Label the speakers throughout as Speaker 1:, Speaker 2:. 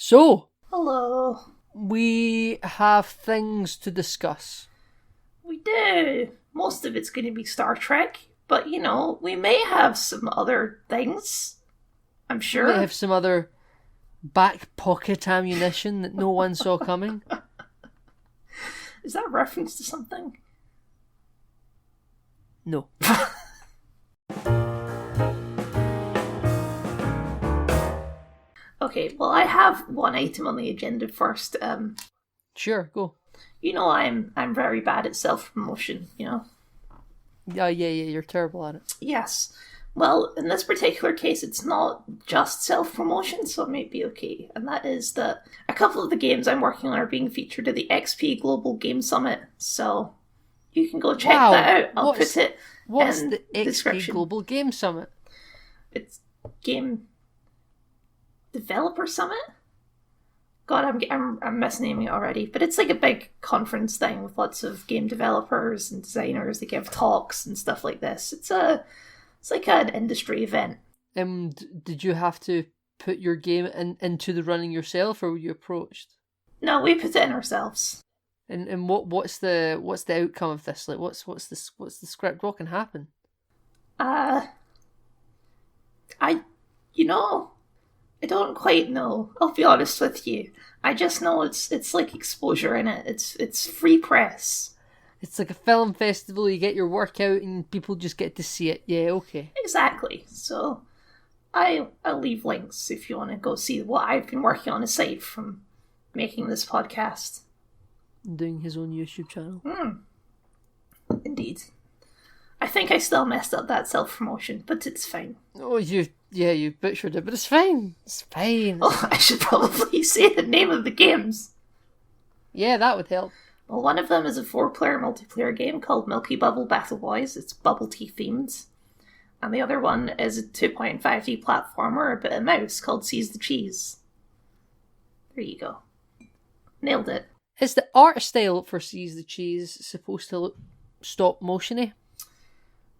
Speaker 1: So,
Speaker 2: Hello.
Speaker 1: we have things to discuss.
Speaker 2: We do. Most of it's going to be Star Trek, but we may have some other things. I'm sure.
Speaker 1: We might have some other back pocket ammunition that no one saw coming.
Speaker 2: Is that a reference to something?
Speaker 1: No.
Speaker 2: Okay, well, I have one item on the agenda first.
Speaker 1: Sure, go.
Speaker 2: I'm very bad at self-promotion,
Speaker 1: Yeah, you're terrible at it.
Speaker 2: Yes. Well, in this particular case, it's not just self-promotion, so it might be okay. And that is that a couple of the games I'm working on are being featured at the XP Global Game Summit, so you can go check that out. I'll put it
Speaker 1: What's
Speaker 2: in
Speaker 1: the XP
Speaker 2: description.
Speaker 1: Global Game Summit?
Speaker 2: It's Game Developer Summit? God, I'm misnaming it already, but it's like a big conference thing with lots of game developers and designers that give talks and stuff like this. It's like an industry event.
Speaker 1: Did you have to put your game into the running yourself, or were you approached?
Speaker 2: No, we put it in ourselves.
Speaker 1: And what's the outcome of this? Like, what's the script? What can happen?
Speaker 2: I don't quite know. I'll be honest with you. I just know it's like exposure in it. It's free press.
Speaker 1: It's like a film festival. You get your work out and people just get to see it. Yeah, okay.
Speaker 2: Exactly. So I'll leave links if you want to go see what I've been working on aside from making this podcast.
Speaker 1: Doing his own YouTube channel.
Speaker 2: Indeed. I think I still messed up that self-promotion, but it's fine.
Speaker 1: Oh, you butchered it, but it's fine. It's fine.
Speaker 2: Oh, I should probably say the name of the games.
Speaker 1: Yeah, that would help.
Speaker 2: Well, one of them is a 4-player multiplayer game called Milky Bubble Battle Boys. It's bubble tea themed. And the other one is a 2.5D platformer about a mouse called Seize the Cheese. There you go. Nailed it.
Speaker 1: Is the art style for Seize the Cheese supposed to look stop motiony?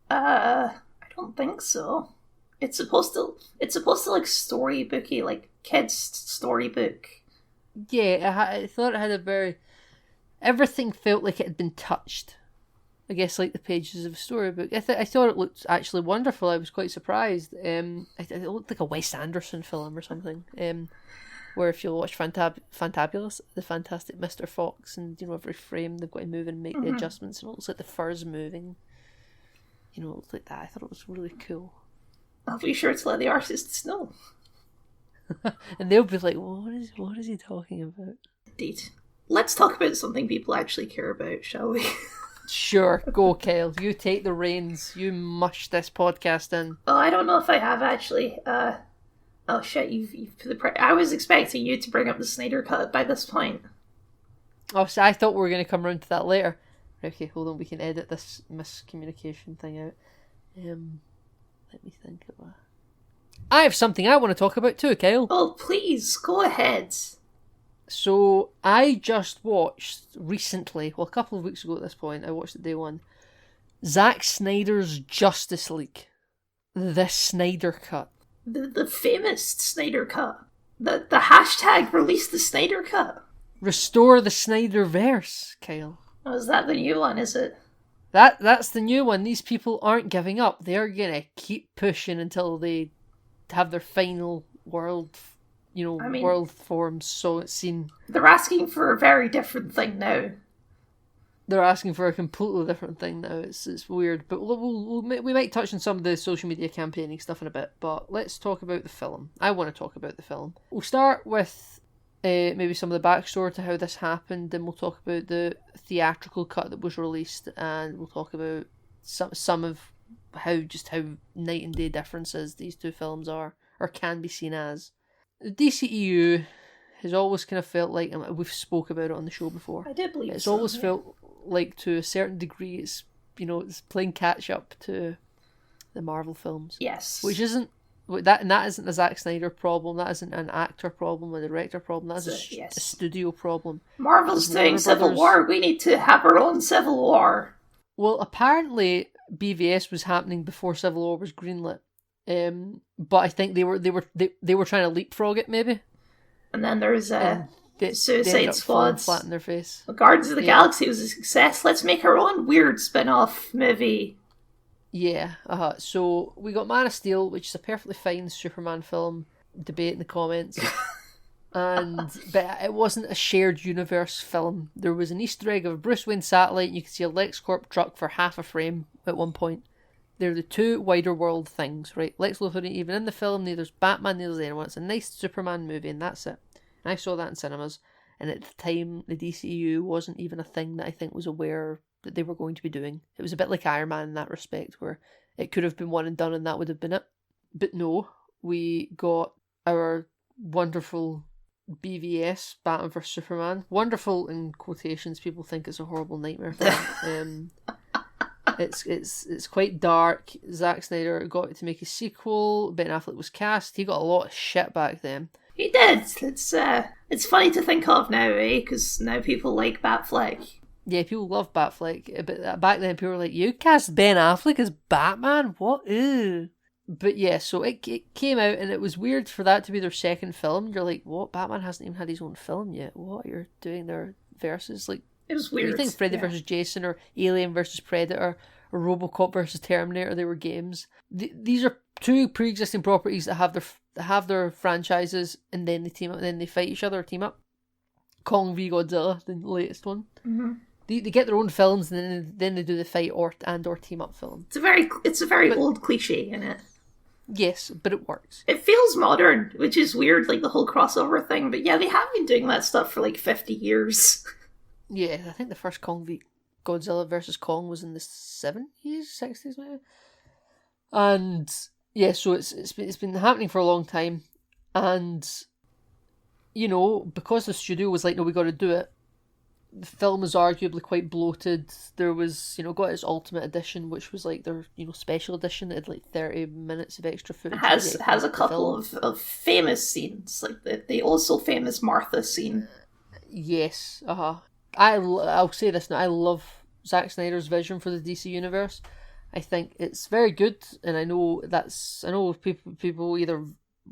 Speaker 2: I don't think so. It's supposed to like storybooky, like kids storybook.
Speaker 1: Yeah, I thought it had everything felt like it had been touched. I guess like the pages of a storybook. I thought it looked actually wonderful. I was quite surprised. It looked like a Wes Anderson film or something. Where if you watch Fantabulous, the Fantastic Mr. Fox, and every frame they've got to move and make the adjustments, and it looks like the fur's moving. It looks like that. I thought it was really cool.
Speaker 2: I'll be sure to let the artists know.
Speaker 1: And they'll be like, what is he talking about?
Speaker 2: Indeed. Let's talk about something people actually care about, shall we?
Speaker 1: Sure, go Kyle. You take the reins. You mush this podcast in.
Speaker 2: Oh, I don't know if I have actually. Oh shit, you've put the I was expecting you to bring up the Snyder Cut by this point.
Speaker 1: Oh, so I thought we were going to come around to that later. Okay, hold on, we can edit this miscommunication thing out. Let me think of that. I have something I want to talk about too, Kyle.
Speaker 2: Oh, please, go ahead.
Speaker 1: So, I just watched recently, well, a couple of weeks ago at this point, I watched it day one, Zack Snyder's Justice League. The Snyder Cut.
Speaker 2: The famous Snyder Cut. The hashtag release the Snyder Cut.
Speaker 1: Restore the Snyderverse, Kyle.
Speaker 2: Oh, is that the new one, is it?
Speaker 1: That's the new one. These people aren't giving up. They're gonna keep pushing until they have their final world form seen.
Speaker 2: They're asking for a very different thing now.
Speaker 1: They're asking for a completely different thing now. It's weird, but we might touch on some of the social media campaigning stuff in a bit. But let's talk about the film. I want to talk about the film. We'll start with maybe some of the backstory to how this happened, then we'll talk about the theatrical cut that was released, and we'll talk about some of how night and day differences these two films are or can be seen as. The DCEU has always kind of felt like, and we've spoke about it on the show before.
Speaker 2: I do believe
Speaker 1: it's always felt like, to a certain degree, it's playing catch up to the Marvel films.
Speaker 2: Yes,
Speaker 1: which isn't that isn't a Zack Snyder problem. That isn't an actor problem, a director problem. That's a studio problem.
Speaker 2: Marvel's doing Civil War. We need to have our own Civil War.
Speaker 1: Well, apparently BVS was happening before Civil War was greenlit. But I think they were trying to leapfrog it, maybe.
Speaker 2: And then there's
Speaker 1: They ended
Speaker 2: Suicide
Speaker 1: up falling
Speaker 2: Squad.
Speaker 1: flat in their face.
Speaker 2: Guardians of the Galaxy was a success. Let's make our own weird spin-off movie.
Speaker 1: Yeah, so we got Man of Steel, which is a perfectly fine Superman film. Debate in the comments. But it wasn't a shared universe film. There was an Easter egg of a Bruce Wayne satellite, and you could see a LexCorp truck for half a frame at one point. They're the two wider world things, right? Lex Luthor ain't even in the film, neither's Batman, neither's anyone. It's a nice Superman movie, and that's it. And I saw that in cinemas, and at the time, the DCU wasn't even a thing that I think was aware that they were going to be doing. It was a bit like Iron Man in that respect, where it could have been one and done, and that would have been it. But no, we got our wonderful BVS, Batman vs Superman. Wonderful in quotations. People think it's a horrible nightmare film. It's quite dark. Zack Snyder got to make a sequel. Ben Affleck was cast. He got a lot of shit back then.
Speaker 2: He did. It's funny to think of now, because now people like Batfleck.
Speaker 1: Yeah, people love Batfleck, but back then people were like, "You cast Ben Affleck as Batman? What? Ew." But yeah, so it came out, and it was weird for that to be their second film. You're like, what? Batman hasn't even had his own film yet. What? You're doing their versus? Like,
Speaker 2: it was weird.
Speaker 1: You think Freddy versus Jason, or Alien versus Predator, or RoboCop versus Terminator, they were games. These are two pre-existing properties that have their franchises, and then they team up, and then they fight each other or team up. Kong v Godzilla, the latest one.
Speaker 2: Mm-hmm.
Speaker 1: They get their own films, and then they do the fight or team up film.
Speaker 2: It's a very old cliche, isn't it?
Speaker 1: Yes, but it works.
Speaker 2: It feels modern, which is weird, like the whole crossover thing. But yeah, they have been doing that stuff for like 50 years.
Speaker 1: Yeah, I think the first Kong v Godzilla versus Kong was in the 70s, 60s maybe. And yeah, so it's been happening for a long time. And, you know, because the studio was like, no, we got to do it, the film is arguably quite bloated. There was, you know, got its Ultimate Edition, which was like their, you know, special edition that had like 30 minutes of extra footage.
Speaker 2: It has a couple of famous scenes, like the also famous Martha scene.
Speaker 1: Yes, I'll say this now, I love Zack Snyder's vision for the DC universe. I think it's very good, and I know people either,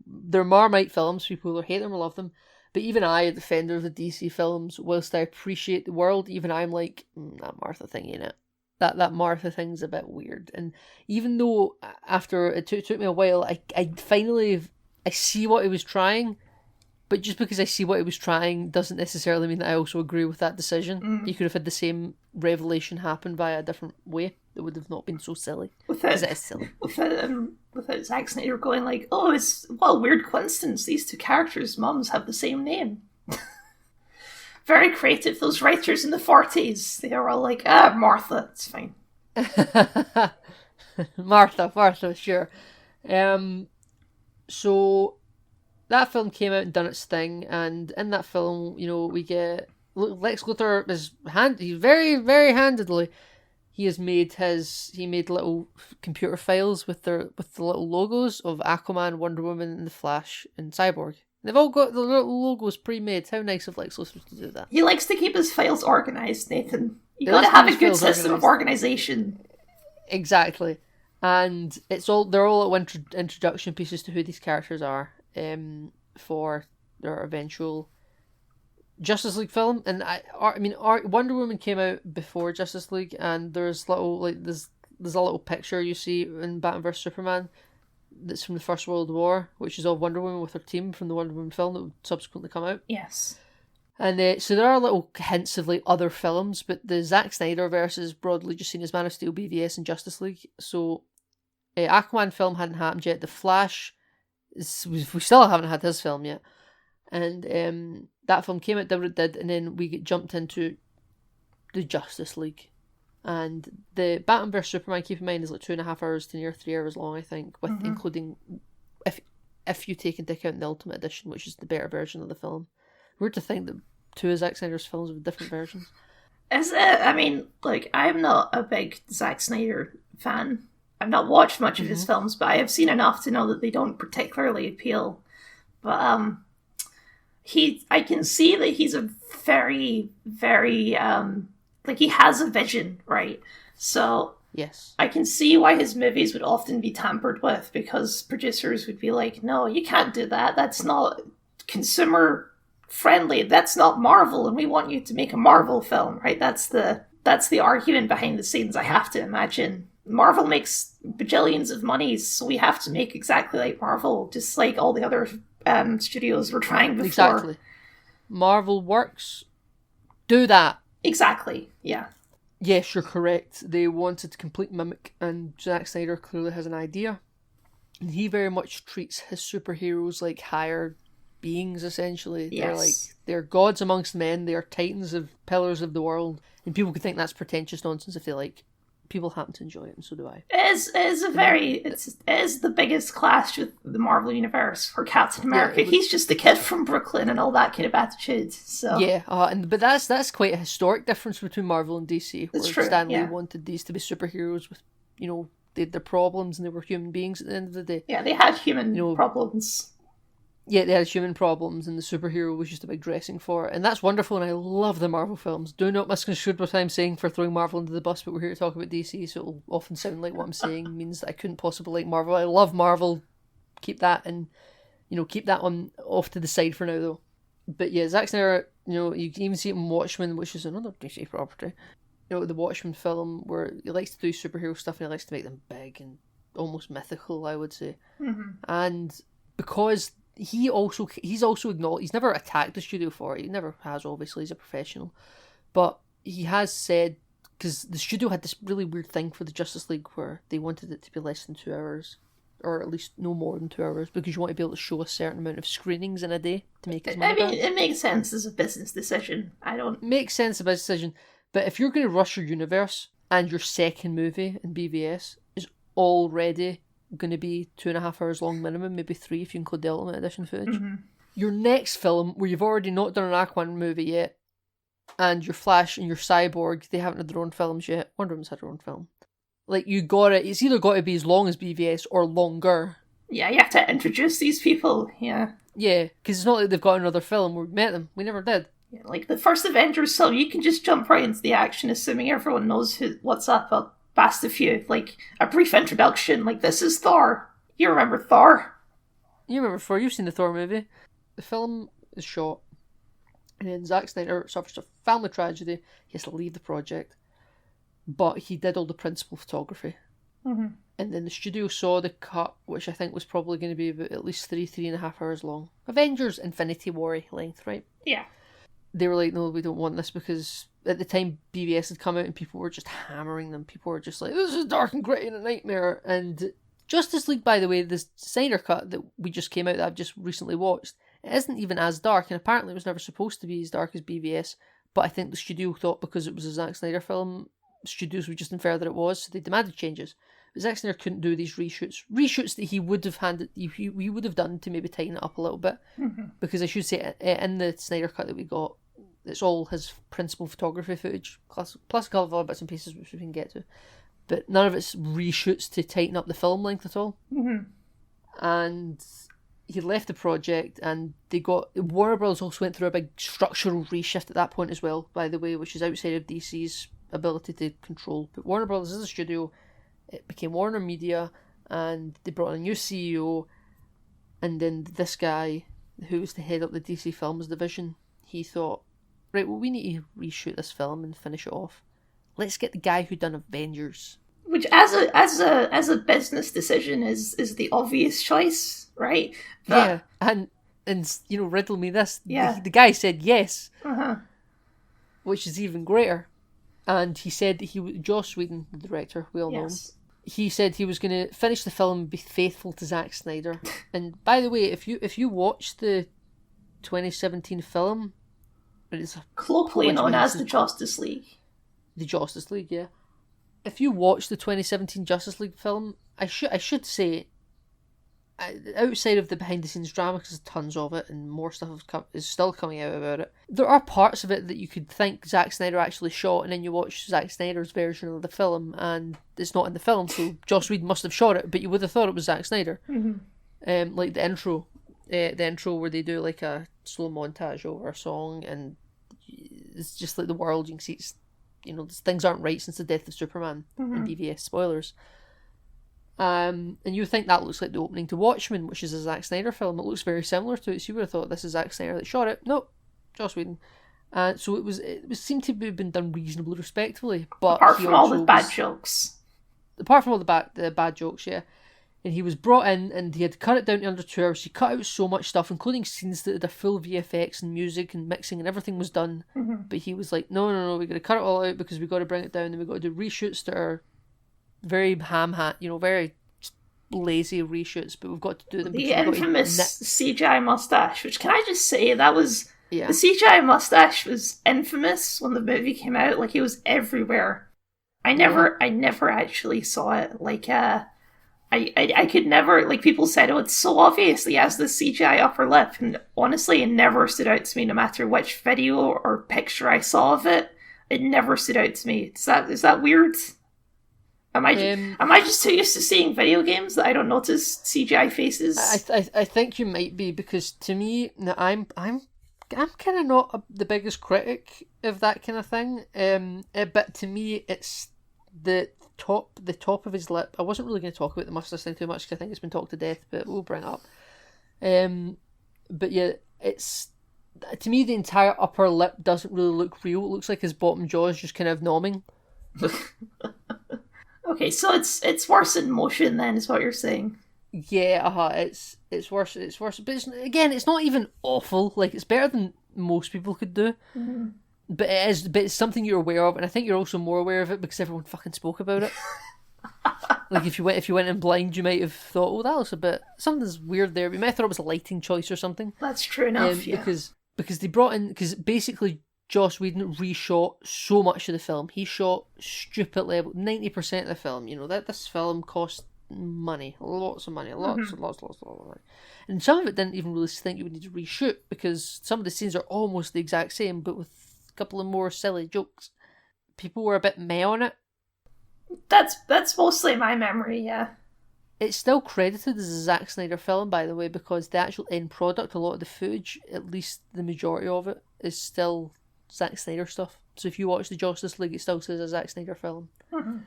Speaker 1: they're Marmite films, people either hate them or love them. But even I, a defender of the DC films, whilst I appreciate the world, even I'm like, that Martha thing ain't it. That Martha thing's a bit weird. And even though after it took me a while, I finally see what he was trying. But just because I see what he was trying doesn't necessarily mean that I also agree with that decision. You could have had the same revelation happen by a different way. It would have not been so silly. Because it is silly.
Speaker 2: Without Zack Snyder going like, oh, what a weird coincidence. These two characters' mums have the same name. Very creative. Those writers in the 40s, they were all like, Martha, it's fine.
Speaker 1: Martha, sure. So that film came out and done its thing, and in that film, you know, we get Lex Luthor is very, very handedly. He made little computer files with the little logos of Aquaman, Wonder Woman, and the Flash, and Cyborg. They've all got the little logos pre-made. How nice of Lex Luthor to do that.
Speaker 2: He likes to keep his files organised, Nathan. You gotta have a good system of organisation.
Speaker 1: Exactly, and they're all little introduction pieces to who these characters are, for their eventual Justice League film. And Wonder Woman came out before Justice League, and there's a little picture you see in Batman vs Superman that's from the First World War, which is of Wonder Woman with her team from the Wonder Woman film that would subsequently come out.
Speaker 2: Yes.
Speaker 1: And so there are little hints of like other films, but the Zack Snyder verse is broadly just seen as Man of Steel, BVS, and Justice League. So Aquaman film hadn't happened yet. The Flash, we still haven't had his film yet. And that film came out, did what it did, and then we jumped into the Justice League. And the Batman vs Superman, keep in mind, is like 2.5 hours to near 3 hours long, I think, with including if you take into account the Ultimate Edition, which is the better version of the film. Weird to think that two of Zack Snyder's films have different versions.
Speaker 2: Is it? I mean, like, I'm not a big Zack Snyder fan. I've not watched much of his films, but I have seen enough to know that they don't particularly appeal. But I can see that he's a very, very like, he has a vision, right? So
Speaker 1: yes,
Speaker 2: I can see why his movies would often be tampered with, because producers would be like, no, you can't do that. That's not consumer friendly. That's not Marvel, and we want you to make a Marvel film, right? That's the argument behind the scenes, I have to imagine. Marvel makes bajillions of money, so we have to make exactly like Marvel, just like all the other studios were trying before.
Speaker 1: Exactly. Marvel works. Do that.
Speaker 2: Exactly, yeah.
Speaker 1: Yes, you're correct. They wanted to complete mimic, and Zack Snyder clearly has an idea. And he very much treats his superheroes like higher beings, essentially.
Speaker 2: Yes.
Speaker 1: They're gods amongst men, they are titans of pillars of the world. And people could think that's pretentious nonsense if they like. People happen to enjoy it, and so do I.
Speaker 2: It is the biggest clash with the Marvel universe for Captain America. Yeah, he's just a kid from Brooklyn and all that kind of attitude. So
Speaker 1: yeah, but that's quite a historic difference between Marvel and DC. Where Stan Lee wanted these to be superheroes with, they had their problems and they were human beings at the end of the day.
Speaker 2: Yeah, they had human problems.
Speaker 1: Yeah, they had human problems, and the superhero was just a big dressing for it. And that's wonderful, and I love the Marvel films. Do not misconstrue what I'm saying for throwing Marvel into the bus, but we're here to talk about DC, so it'll often sound like what I'm saying means that I couldn't possibly like Marvel. I love Marvel. Keep that, and, keep that one off to the side for now, though. But yeah, Zack Snyder, you can even see it in Watchmen, which is another DC property. The Watchmen film, where he likes to do superhero stuff, and he likes to make them big and almost mythical, I would say.
Speaker 2: Mm-hmm.
Speaker 1: And because he's also acknowledged, he's never attacked the studio for it, he never has, obviously, he's a professional, but he has said, because the studio had this really weird thing for the Justice League where they wanted it to be less than 2 hours, or at least no more than 2 hours, because you want to be able to show a certain amount of screenings in a day to make it money back.
Speaker 2: It makes sense as a business decision.
Speaker 1: Makes sense as a business decision, but if you're going to rush your universe, and your second movie in BVS is already going to be 2.5 hours long minimum, maybe 3 if you include the Ultimate Edition footage.
Speaker 2: Mm-hmm.
Speaker 1: Your next film, where you've already not done an Aquaman movie yet, and your Flash and your Cyborg, they haven't had their own films yet. Wonder Woman's had her own film. Like, it's either got to be as long as BVS or longer.
Speaker 2: Yeah, you have to introduce these people, yeah.
Speaker 1: Yeah, because it's not like they've got another film. We met them. We never did.
Speaker 2: Yeah, like the first Avengers film, you can just jump right into the action, assuming everyone knows what's up. But past a few, like a brief introduction, like this is Thor. You remember Thor?
Speaker 1: You remember Thor? You've seen the Thor movie. The film is shot, and then Zack Snyder suffers a family tragedy. He has to leave the project, but he did all the principal photography.
Speaker 2: Mm-hmm.
Speaker 1: And then the studio saw the cut, which I think was probably going to be about at least 3.5 hours long. Avengers Infinity War length, right?
Speaker 2: Yeah.
Speaker 1: They were like, no, we don't want this, because at the time BVS had come out and people were just hammering them. People were just like, this is dark and gritty and a nightmare. And Justice League, by the way, the Snyder Cut that we just came out, that I've just recently watched, it isn't even as dark, and apparently it was never supposed to be as dark as BVS, but I think the studio thought because it was a Zack Snyder film, studios would just infer that it was, so they demanded changes. But Zack Snyder couldn't do these reshoots that he would have he would have done to maybe tighten it up a little bit, because I should say in the Snyder Cut that we got, it's all his principal photography footage, plus a couple of other bits and pieces which we can get to. But none of it's reshoots to tighten up the film length at all.
Speaker 2: Mm-hmm.
Speaker 1: And he left the project, and Warner Bros. Also went through a big structural reshift at that point as well, by the way, which is outside of DC's ability to control. But Warner Bros. Is a studio. It became Warner Media, and they brought in a new CEO, and then this guy, who was the head of the DC Films division, he thought, right, well, we need to reshoot this film and finish it off. Let's get the guy who done Avengers.
Speaker 2: Which, as a business decision, is the obvious choice, right?
Speaker 1: But, yeah, and riddle me this.
Speaker 2: Yeah.
Speaker 1: The guy said yes,
Speaker 2: uh-huh.
Speaker 1: Which is even greater. And he said that Joss Whedon, the director, we all know him, he said he was going to finish the film and be faithful to Zack Snyder. And by the way, if you watch the 2017 film, it's
Speaker 2: colloquially known as the Justice League.
Speaker 1: The Justice League, yeah. If you watch the 2017 Justice League film, I should say, outside of the behind-the-scenes drama, because there's tons of it and more stuff is still coming out about it, there are parts of it that you could think Zack Snyder actually shot, and then you watch Zack Snyder's version of the film and it's not in the film, so Joss Whedon must have shot it, but you would have thought it was Zack Snyder.
Speaker 2: Mm-hmm.
Speaker 1: Like the intro where they do like a slow montage over a song, and it's just like the world, you can see things aren't right since the death of Superman in BVS, spoilers. And you would think that looks like the opening to Watchmen, which is a Zack Snyder film. It looks very similar to it, so you would have thought this is Zack Snyder that shot it. Nope, Joss Whedon. So it seemed to have been done reasonably respectfully, but
Speaker 2: apart from all the bad jokes.
Speaker 1: Apart from all the bad jokes, yeah. And he was brought in, and he had to cut it down to under 2 hours. He cut out so much stuff, including scenes that had a full VFX and music and mixing and everything was done.
Speaker 2: Mm-hmm.
Speaker 1: But he was like, no, we got to cut it all out because we got to bring it down, and we got to do reshoots that are very very lazy reshoots, but we've got to do them.
Speaker 2: The infamous CGI mustache, which can I just say, that was...
Speaker 1: Yeah.
Speaker 2: The CGI mustache was infamous when the movie came out. Like, it was everywhere. I never actually saw it. Like, I could never, like, people said, oh, it's so obvious he has the CGI upper lip, and honestly, it never stood out to me, no matter which video or picture I saw of it. It never stood out to me. Is that weird? Am I just too used to seeing video games that I don't notice CGI faces?
Speaker 1: I think you might be, because to me, I'm kind of not the biggest critic of that kind of thing. But to me, it's the top of his lip. I wasn't really going to talk about the mustache thing too much because I think it's been talked to death, but we'll bring it up. But yeah, it's, to me, the entire upper lip doesn't really look real. It looks like his bottom jaw is just kind of nomming.
Speaker 2: Okay, so it's worse in motion then, is what you're saying.
Speaker 1: Yeah, it's worse. It's worse, but it's not even awful. Like, it's better than most people could do.
Speaker 2: Mm-hmm.
Speaker 1: But it's something you're aware of, and I think you're also more aware of it because everyone fucking spoke about it. Like, if you went in blind, you might have thought, "Oh, that looks a bit, something's weird there." You might have thought it was a lighting choice or something.
Speaker 2: That's true enough. Yeah.
Speaker 1: Because they brought in, because basically Joss Whedon reshot so much of the film. He shot stupid level 90% of the film. You know that this film cost money, lots of money, lots of money, and some of it didn't even really think you would need to reshoot because some of the scenes are almost the exact same, but with a couple of more silly jokes. People were a bit meh on it.
Speaker 2: That's mostly my memory, yeah.
Speaker 1: It's still credited as a Zack Snyder film, by the way, because the actual end product, a lot of the footage, at least the majority of it, is still Zack Snyder stuff. So if you watch the Justice League, it still says a Zack Snyder film.
Speaker 2: Mm-hmm.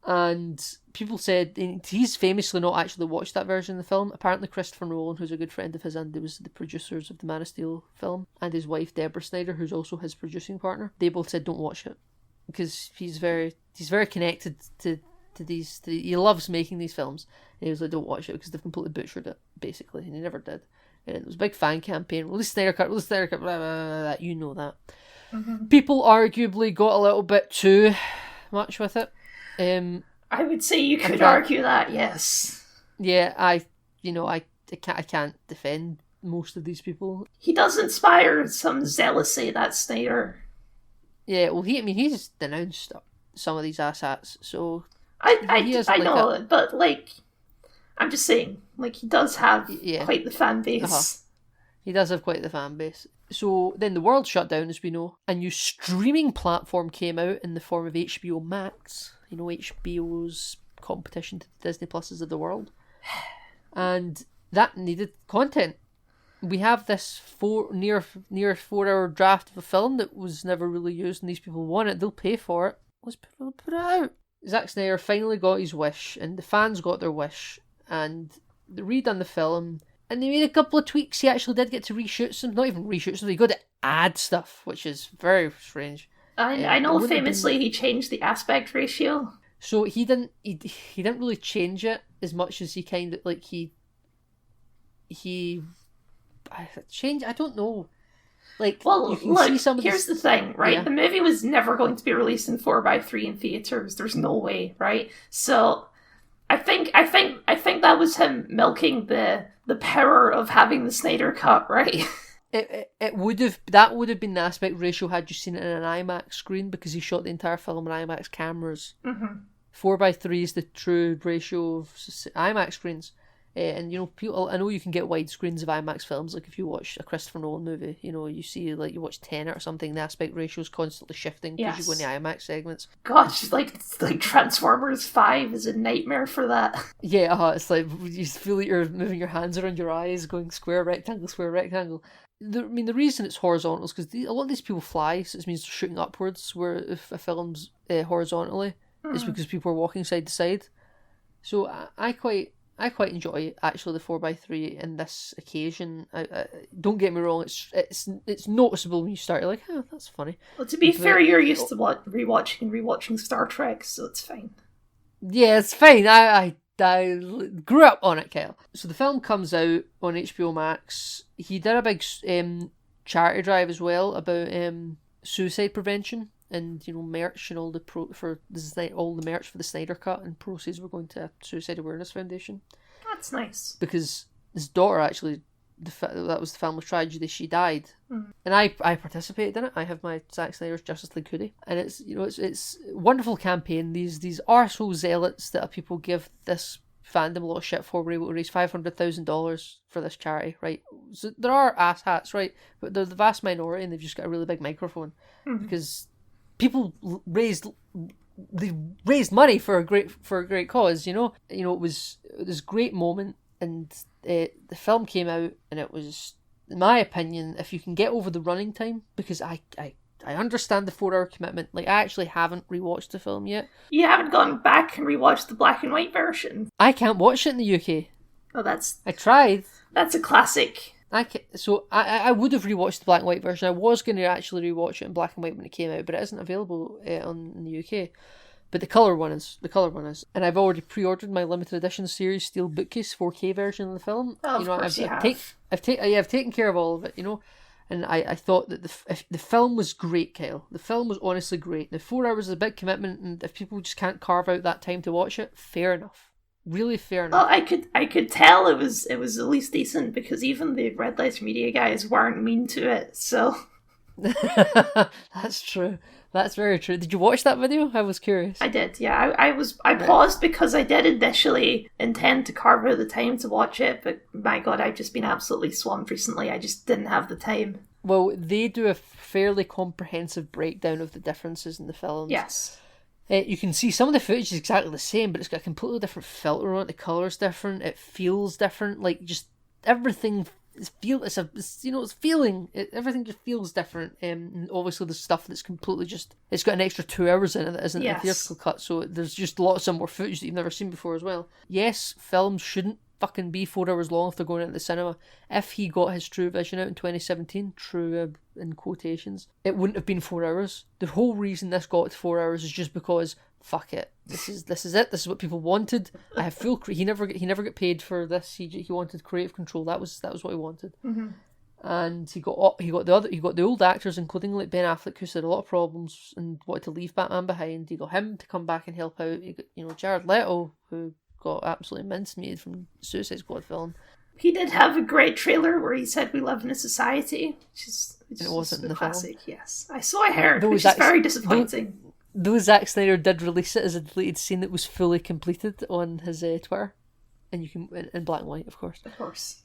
Speaker 1: And people said he's famously not actually watched that version of the film. Apparently Christopher Nolan, who's a good friend of his and was the producers of the Man of Steel film, and his wife Deborah Snyder, who's also his producing partner, they both said don't watch it because he's very connected to these. He loves making these films, and he was like, don't watch it because they've completely butchered it, basically, and he never did. And it was a big fan campaign. Release Snyder Cut, blah, blah, blah, blah, you know that.
Speaker 2: Mm-hmm.
Speaker 1: People arguably got a little bit too much with it.
Speaker 2: I would say you could argue that, yes.
Speaker 1: Yeah, I can't defend most of these people.
Speaker 2: He does inspire some zealousy, that Snyder.
Speaker 1: Yeah, well, he's denounced some of these asshats, so
Speaker 2: I know, but like, I'm just saying, like, he does have quite the fan base.
Speaker 1: Uh-huh. He does have quite the fan base. So then the world shut down, as we know. A new streaming platform came out in the form of HBO Max. You know, HBO's competition to the Disney Pluses of the world. And that needed content. We have this near 4 hour draft of a film that was never really used, and these people want it. They'll pay for it. Let's put it out. Zack Snyder finally got his wish, and the fans got their wish, and they redone the film, and they made a couple of tweaks. He actually did get to reshoot some, not even reshoot some, he got to add stuff, which is very strange.
Speaker 2: I know famously he changed the aspect ratio.
Speaker 1: So he didn't really change it as much as he kind of, like, he changed, I don't know. Like,
Speaker 2: well, look, here's the thing, right?
Speaker 1: Yeah.
Speaker 2: The movie was never going to be released in 4:3 in theaters. There's no way, right? So I think that was him milking the power of having the Snyder Cut, right?
Speaker 1: It would have been the aspect ratio had you seen it in an IMAX screen, because he shot the entire film on IMAX cameras.
Speaker 2: Mm-hmm.
Speaker 1: 4:3 is the true ratio of IMAX screens. And, you know, people, I know you can get wide screens of IMAX films. Like, if you watch a Christopher Nolan movie, you know, you see, like, you watch Tenet or something, the aspect ratio is constantly shifting because you go in the IMAX segments.
Speaker 2: Gosh, like Transformers 5 is a nightmare for that.
Speaker 1: Yeah, it's like, you feel like you're moving your hands around your eyes, going square, rectangle. The reason it's horizontal is because a lot of these people fly, so it means they're shooting upwards, where if a film's horizontally, it's because people are walking side to side. So I quite enjoy actually the 4x3 in this occasion. Don't get me wrong, it's noticeable when you start. You're like, oh, that's funny.
Speaker 2: Well, to be fair, you're used to rewatching Star Trek, so it's fine.
Speaker 1: Yeah, it's fine. I grew up on it, Kyle. So the film comes out on HBO Max. He did a big charity drive as well about suicide prevention and merch and all all the merch for the Snyder Cut, and proceeds were going to a Suicide Awareness Foundation.
Speaker 2: That's nice.
Speaker 1: Because his daughter actually, that was the family's tragedy. She died, and I participated in it. I have my Zack Snyder's Justice League hoodie, and it's it's a wonderful campaign. These arsehole zealots that people give this fandom a lot of shit for were able to raise $500,000 for this charity, right? So there are asshats, right, but they're the vast minority, and they've just got a really big microphone because people raised money for a great cause. It was this great moment. And the film came out, and it was, in my opinion, if you can get over the running time, because I understand the 4-hour commitment. Like, I actually haven't rewatched the film yet.
Speaker 2: You haven't gone back and rewatched the black and white version?
Speaker 1: I can't watch it in the UK.
Speaker 2: Oh,
Speaker 1: I tried.
Speaker 2: That's a classic.
Speaker 1: So I would have rewatched the black and white version. I was going to actually rewatch it in black and white when it came out, but it isn't available in the UK. But the colour one is. And I've already pre-ordered my limited edition series steel bookcase 4K version of the film.
Speaker 2: Oh, of course you have.
Speaker 1: I've taken care of all of it, And I thought that the film was great, Kyle. The film was honestly great. The 4 hours is a big commitment, and if people just can't carve out that time to watch it, fair enough. Really fair enough.
Speaker 2: Well, I could tell it was at least decent, because even the Red Letter Media guys weren't mean to it, so...
Speaker 1: That's true. That's very true. Did you watch that video? I was curious.
Speaker 2: I did, yeah. I paused because I did initially intend to carve out the time to watch it, but my god, I've just been absolutely swamped recently. I just didn't have the time.
Speaker 1: Well, they do a fairly comprehensive breakdown of the differences in the films.
Speaker 2: Yes.
Speaker 1: You can see some of the footage is exactly the same, but it's got a completely different filter on it. The colour's different. It feels different. Like, just everything... everything just feels different. And obviously there's stuff that's completely it's got an extra 2 hours in it that isn't a theatrical cut, so there's just lots of more footage that you've never seen before as well. Yes, films shouldn't fucking be 4 hours long if they're going into the cinema. If he got his True Vision out in 2017, true in quotations, it wouldn't have been 4 hours. The whole reason this got to 4 hours is just because fuck it. This is it. This is what people wanted. I have full. He never got paid for this. He wanted creative control. That was what he wanted. Mm-hmm. And he got the old actors, including like Ben Affleck, who had a lot of problems and wanted to leave Batman behind. He got him to come back and help out. He got Jared Leto, who got absolutely mincemeat from the Suicide Squad film.
Speaker 2: He did have a great trailer where he said we live in a society, which
Speaker 1: it wasn't in the
Speaker 2: classic.
Speaker 1: Film.
Speaker 2: Yes, I heard, which is very disappointing.
Speaker 1: Though Zack Snyder did release it as a deleted scene that was fully completed on his Twitter, and you can in black and white, of course.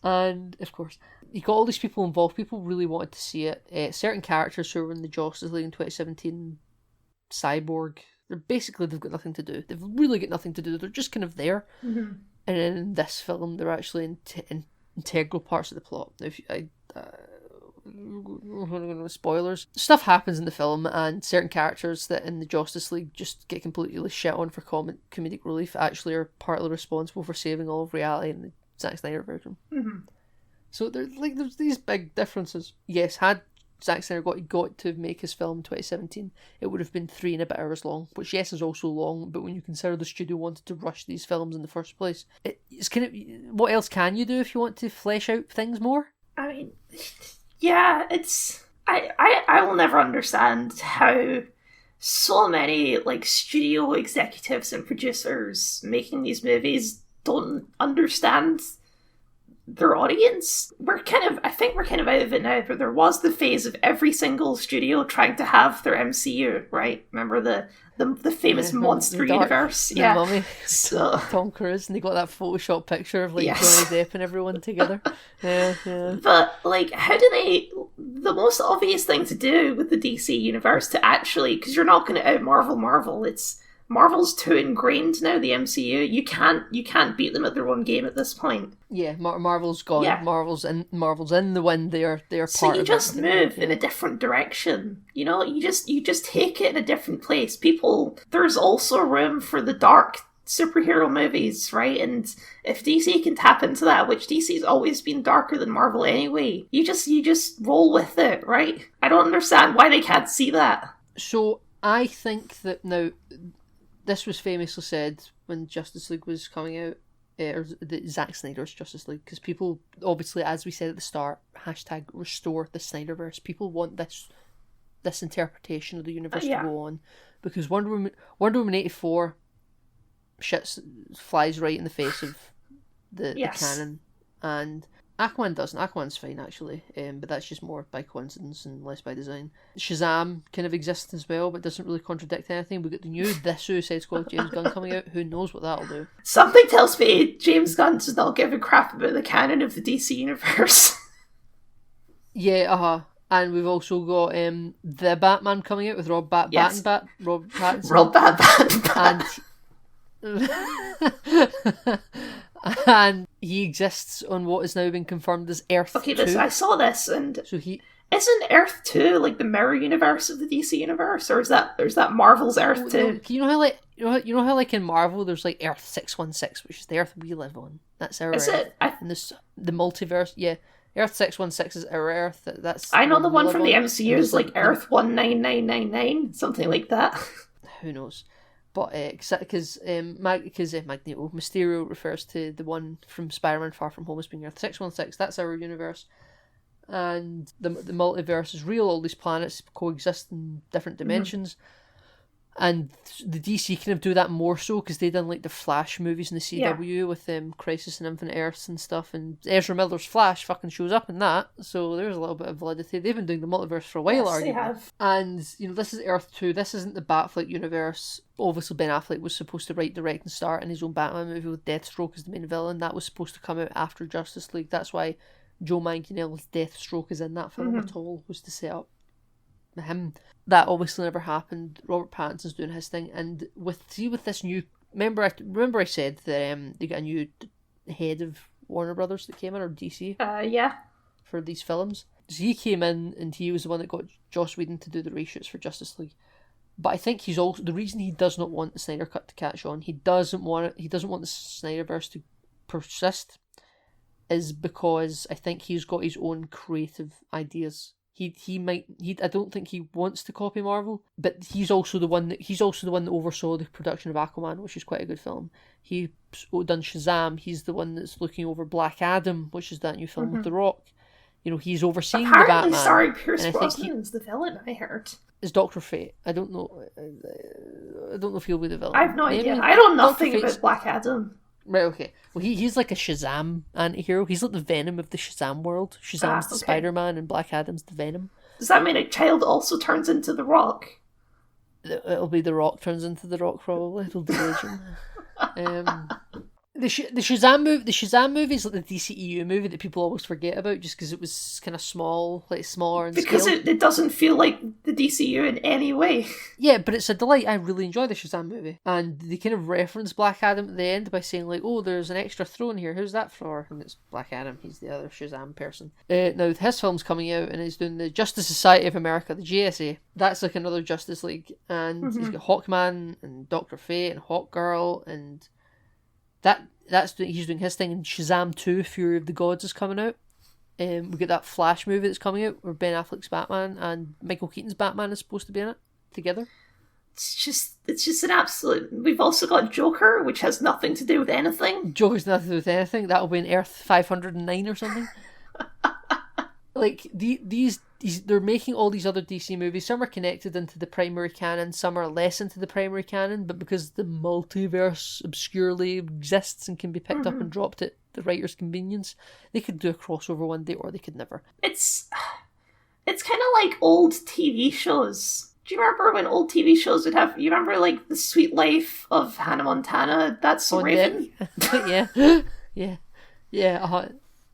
Speaker 1: And of course, you got all these people involved. People really wanted to see it. Certain characters who were in the Justice League in 2017, Cyborg, they've got nothing to do. They've really got nothing to do. They're just kind of there. Mm-hmm. And in this film, they're actually integral parts of the plot. Spoilers. Stuff happens in the film, and certain characters that in the Justice League just get completely shit on for comedic relief actually are partly responsible for saving all of reality in the Zack Snyder version. Mm-hmm. So there's these big differences. Yes, had Zack Snyder got to make his film in 2017, it would have been 3 and a bit hours long, which yes is also long, but when you consider the studio wanted to rush these films in the first place, it's kind of, what else can you do if you want to flesh out things more?
Speaker 2: I mean, yeah, it's... I will never understand how so many studio executives and producers making these movies don't understand their audience. I think we're kind of out of it now, but there was the phase of every single studio trying to have their MCU, right? Remember the famous monster universe?
Speaker 1: Yeah. Mummy. So Tom Cruise, and they got that Photoshop picture of Johnny Depp and everyone together. Yeah.
Speaker 2: But how do they? The most obvious thing to do with the DC universe to actually, because you're not going to out Marvel. Marvel's too ingrained now, the MCU. You can't beat them at their own game at this point.
Speaker 1: Yeah, Marvel's gone. Yeah. Marvel's in the wind. They're part of it.
Speaker 2: So you just move in a different direction. You just take it in a different place. There's also room for the dark superhero movies, right? And if DC can tap into that, which DC's always been darker than Marvel anyway, you just roll with it, right? I don't understand why they can't see that.
Speaker 1: So I think that now, this was famously said when Justice League was coming out, or the Zack Snyder's Justice League, because people, obviously, as we said at the start, hashtag restore the Snyderverse. People want this interpretation of the universe to go on, because Wonder Woman 84 flies right in the face of the canon, and Aquaman doesn't. Aquaman's fine actually, but that's just more by coincidence and less by design. Shazam kind of exists as well, but doesn't really contradict anything. We got the new The Suicide Squad James Gunn coming out. Who knows what that'll do?
Speaker 2: Something tells me James Gunn does not give a crap about the canon of the DC universe.
Speaker 1: Yeah, and we've also got the Batman coming out with Rob Pattinson. And he exists on what has now been confirmed as Earth 2.
Speaker 2: I saw this, and
Speaker 1: so
Speaker 2: isn't Earth 2 like the mirror universe of the DC universe, or is that Marvel's Earth 2?
Speaker 1: No, you know how like in Marvel there's like Earth 616, which is the Earth we live on. That's our Earth. It? And the multiverse, yeah. Earth 616 is our Earth. That's
Speaker 2: I know the one from the MCU is like Earth 19999, something like that.
Speaker 1: Who knows? But because Magneto, Mysterio refers to the one from Spider-Man Far From Home as being Earth 616. That's our universe. And the multiverse is real. All these planets coexist in different dimensions. And the DC kind of do that more so because they done like the Flash movies in the CW with Crisis and Infinite Earths and stuff, and Ezra Miller's Flash fucking shows up in that, so there's a little bit of validity. They've been doing the multiverse for a while,
Speaker 2: yes, they have.
Speaker 1: And this is Earth 2. This isn't the Batfleck universe. Obviously Ben Affleck was supposed to write, direct and star in his own Batman movie with Deathstroke as the main villain. That was supposed to come out after Justice League. That's why Joe Manganiello's Deathstroke is in that film at all, was to set up him. That obviously never happened. Robert Pattinson's doing his thing, and with this new, remember I said that they got a new head of Warner Brothers that came in, or DC, for these films. So he came in and he was the one that got Joss Whedon to do the reshoots for Justice League. But I think he's also the reason he does not want the Snyder Cut to catch on. He doesn't want the Snyderverse to persist, is because I think he's got his own creative ideas. I don't think he wants to copy Marvel, but he's also the one that oversaw the production of Aquaman, which is quite a good film. He's done Shazam. He's the one that's looking over Black Adam, which is that new film with The Rock. He's overseeing the Batman.
Speaker 2: Sorry, Pierce Brosnan's the villain, I heard.
Speaker 1: Is Dr. Fate. I don't know. I don't know if he'll be the villain.
Speaker 2: I have no idea. I know nothing about Black Adam.
Speaker 1: Right, okay. Well, he's like a Shazam anti-hero. He's like the Venom of the Shazam world. Shazam's the Spider-Man and Black Adam's the Venom.
Speaker 2: Does that mean a child also turns into The Rock?
Speaker 1: It'll be The Rock turns into The Rock, probably. It'll delage him. The Shazam movie is like the DCEU movie that people always forget about just because it was kind of small, like smaller in scale.
Speaker 2: Because it doesn't feel like the DCU in any way.
Speaker 1: Yeah, but it's a delight. I really enjoy the Shazam movie. And they kind of reference Black Adam at the end by saying like, oh, there's an extra throne here. Who's that for? And it's Black Adam. He's the other Shazam person. Now, his film's coming out and he's doing the Justice Society of America, the JSA. That's like another Justice League. And he's got Hawkman and Dr. Fate and Hawkgirl and... He's doing his thing, and Shazam 2, Fury of the Gods is coming out. We get that Flash movie that's coming out where Ben Affleck's Batman and Michael Keaton's Batman is supposed to be in it together.
Speaker 2: It's just an absolute... We've also got Joker, which has nothing to do with anything.
Speaker 1: Joker's nothing to do with anything. That'll be in Earth 509 or something. Like, these they're making all these other DC movies. Some are connected into the primary canon, some are less into the primary canon, but because the multiverse obscurely exists and can be picked up and dropped at the writer's convenience, they could do a crossover one day, or they could never.
Speaker 2: It's kind of like old TV shows. Do you remember when old TV shows would have... You remember, like, The Sweet Life of Hannah Montana? That's so Raven?
Speaker 1: Yeah.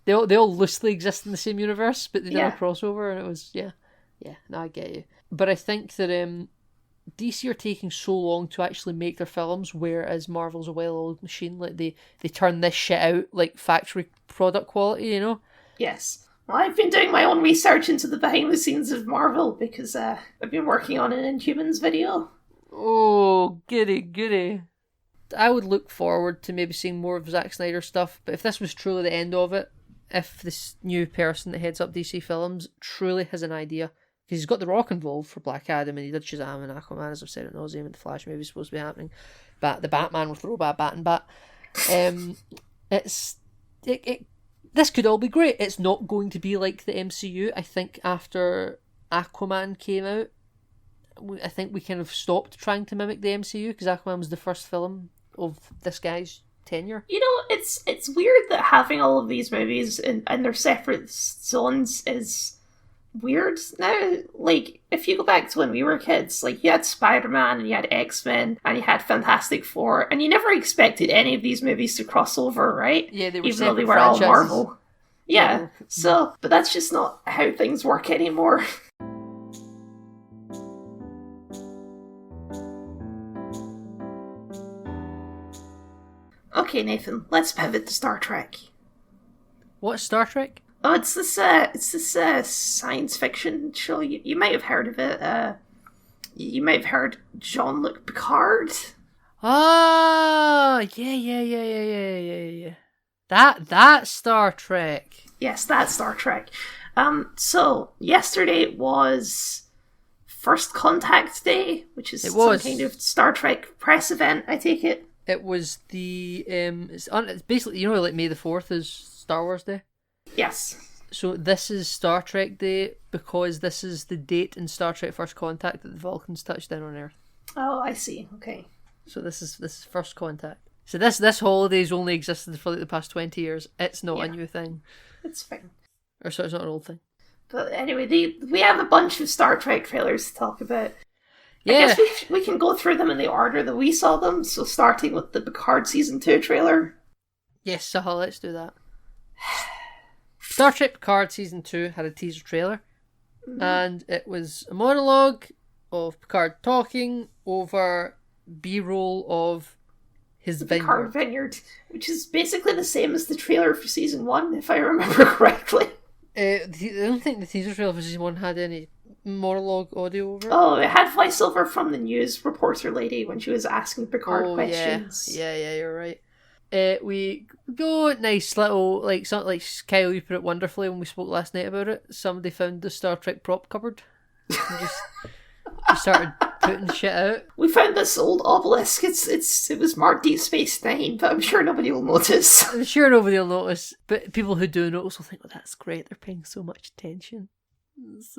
Speaker 1: They all loosely exist in the same universe, but they did a crossover, and it was, no, I get you. But I think that DC are taking so long to actually make their films, whereas Marvel's a well-oiled machine. Like, they turn this shit out like factory product quality,
Speaker 2: Yes. Well, I've been doing my own research into the behind-the-scenes of Marvel, because I've been working on an Inhumans video.
Speaker 1: Oh, goody. I would look forward to maybe seeing more of Zack Snyder stuff, but if this was truly the end of it, if this new person that heads up DC Films truly has an idea, because he's got The Rock involved for Black Adam, and he did Shazam and Aquaman, as I've said at nauseam, and the Flash movie is supposed to be happening, but the Batman with the robot bat and bat, this could all be great. It's not going to be like the MCU. I think after Aquaman came out, I think we kind of stopped trying to mimic the MCU, because Aquaman was the first film of this guy's tenure.
Speaker 2: You know, it's weird that having all of these movies in their separate zones is weird now. Like, if you go back to when we were kids, like, you had Spider-Man and you had X-Men and you had Fantastic Four, and you never expected any of these movies to cross over, right?
Speaker 1: Yeah, they were
Speaker 2: even though they were all Marvel. Yeah,
Speaker 1: Yeah.
Speaker 2: so, but that's just not how things work anymore. Okay, Nathan, let's pivot to Star Trek.
Speaker 1: What's Star Trek?
Speaker 2: Oh, it's this science fiction show. You might have heard of it. You might have heard Jean-Luc Picard.
Speaker 1: Ah, yeah. That Star Trek.
Speaker 2: Yes, that's Star Trek. So yesterday was First Contact Day, which is some kind of Star Trek press event, I take it.
Speaker 1: It was the it's basically, you know, like May the 4th is Star Wars Day.
Speaker 2: Yes.
Speaker 1: So this is Star Trek Day because this is the date in Star Trek First Contact that the Vulcans touched down on Earth.
Speaker 2: Oh, I see. Okay.
Speaker 1: So this is First Contact. So this holiday's only existed for like the past 20 years. It's not a new thing.
Speaker 2: It's fine.
Speaker 1: Or so it's not an old thing.
Speaker 2: But anyway, we have a bunch of Star Trek trailers to talk about.
Speaker 1: Yeah.
Speaker 2: I guess we can go through them in the order that we saw them. So starting with the Picard Season 2 trailer.
Speaker 1: Yes, let's do that. Star Trek Picard Season 2 had a teaser trailer.
Speaker 2: Mm-hmm.
Speaker 1: And it was a monologue of Picard talking over B-roll of his vineyard.
Speaker 2: Picard Vineyard, which is basically the same as the trailer for Season 1, if I remember correctly.
Speaker 1: I don't think the teaser trailer for Season 1 had any monologue audio over it.
Speaker 2: Oh, it had voiceover from the news reporter lady when she was asking Picard questions.
Speaker 1: Yeah, you're right. We go nice little, like something like Kyle, you put it wonderfully when we spoke last night about it. Somebody found the Star Trek prop cupboard and just started putting shit out.
Speaker 2: We found this old obelisk. It was marked Deep Space Nine, but I'm sure nobody will notice.
Speaker 1: I'm sure nobody will notice, but people who do notice will think, "Oh, that's great. They're paying so much attention."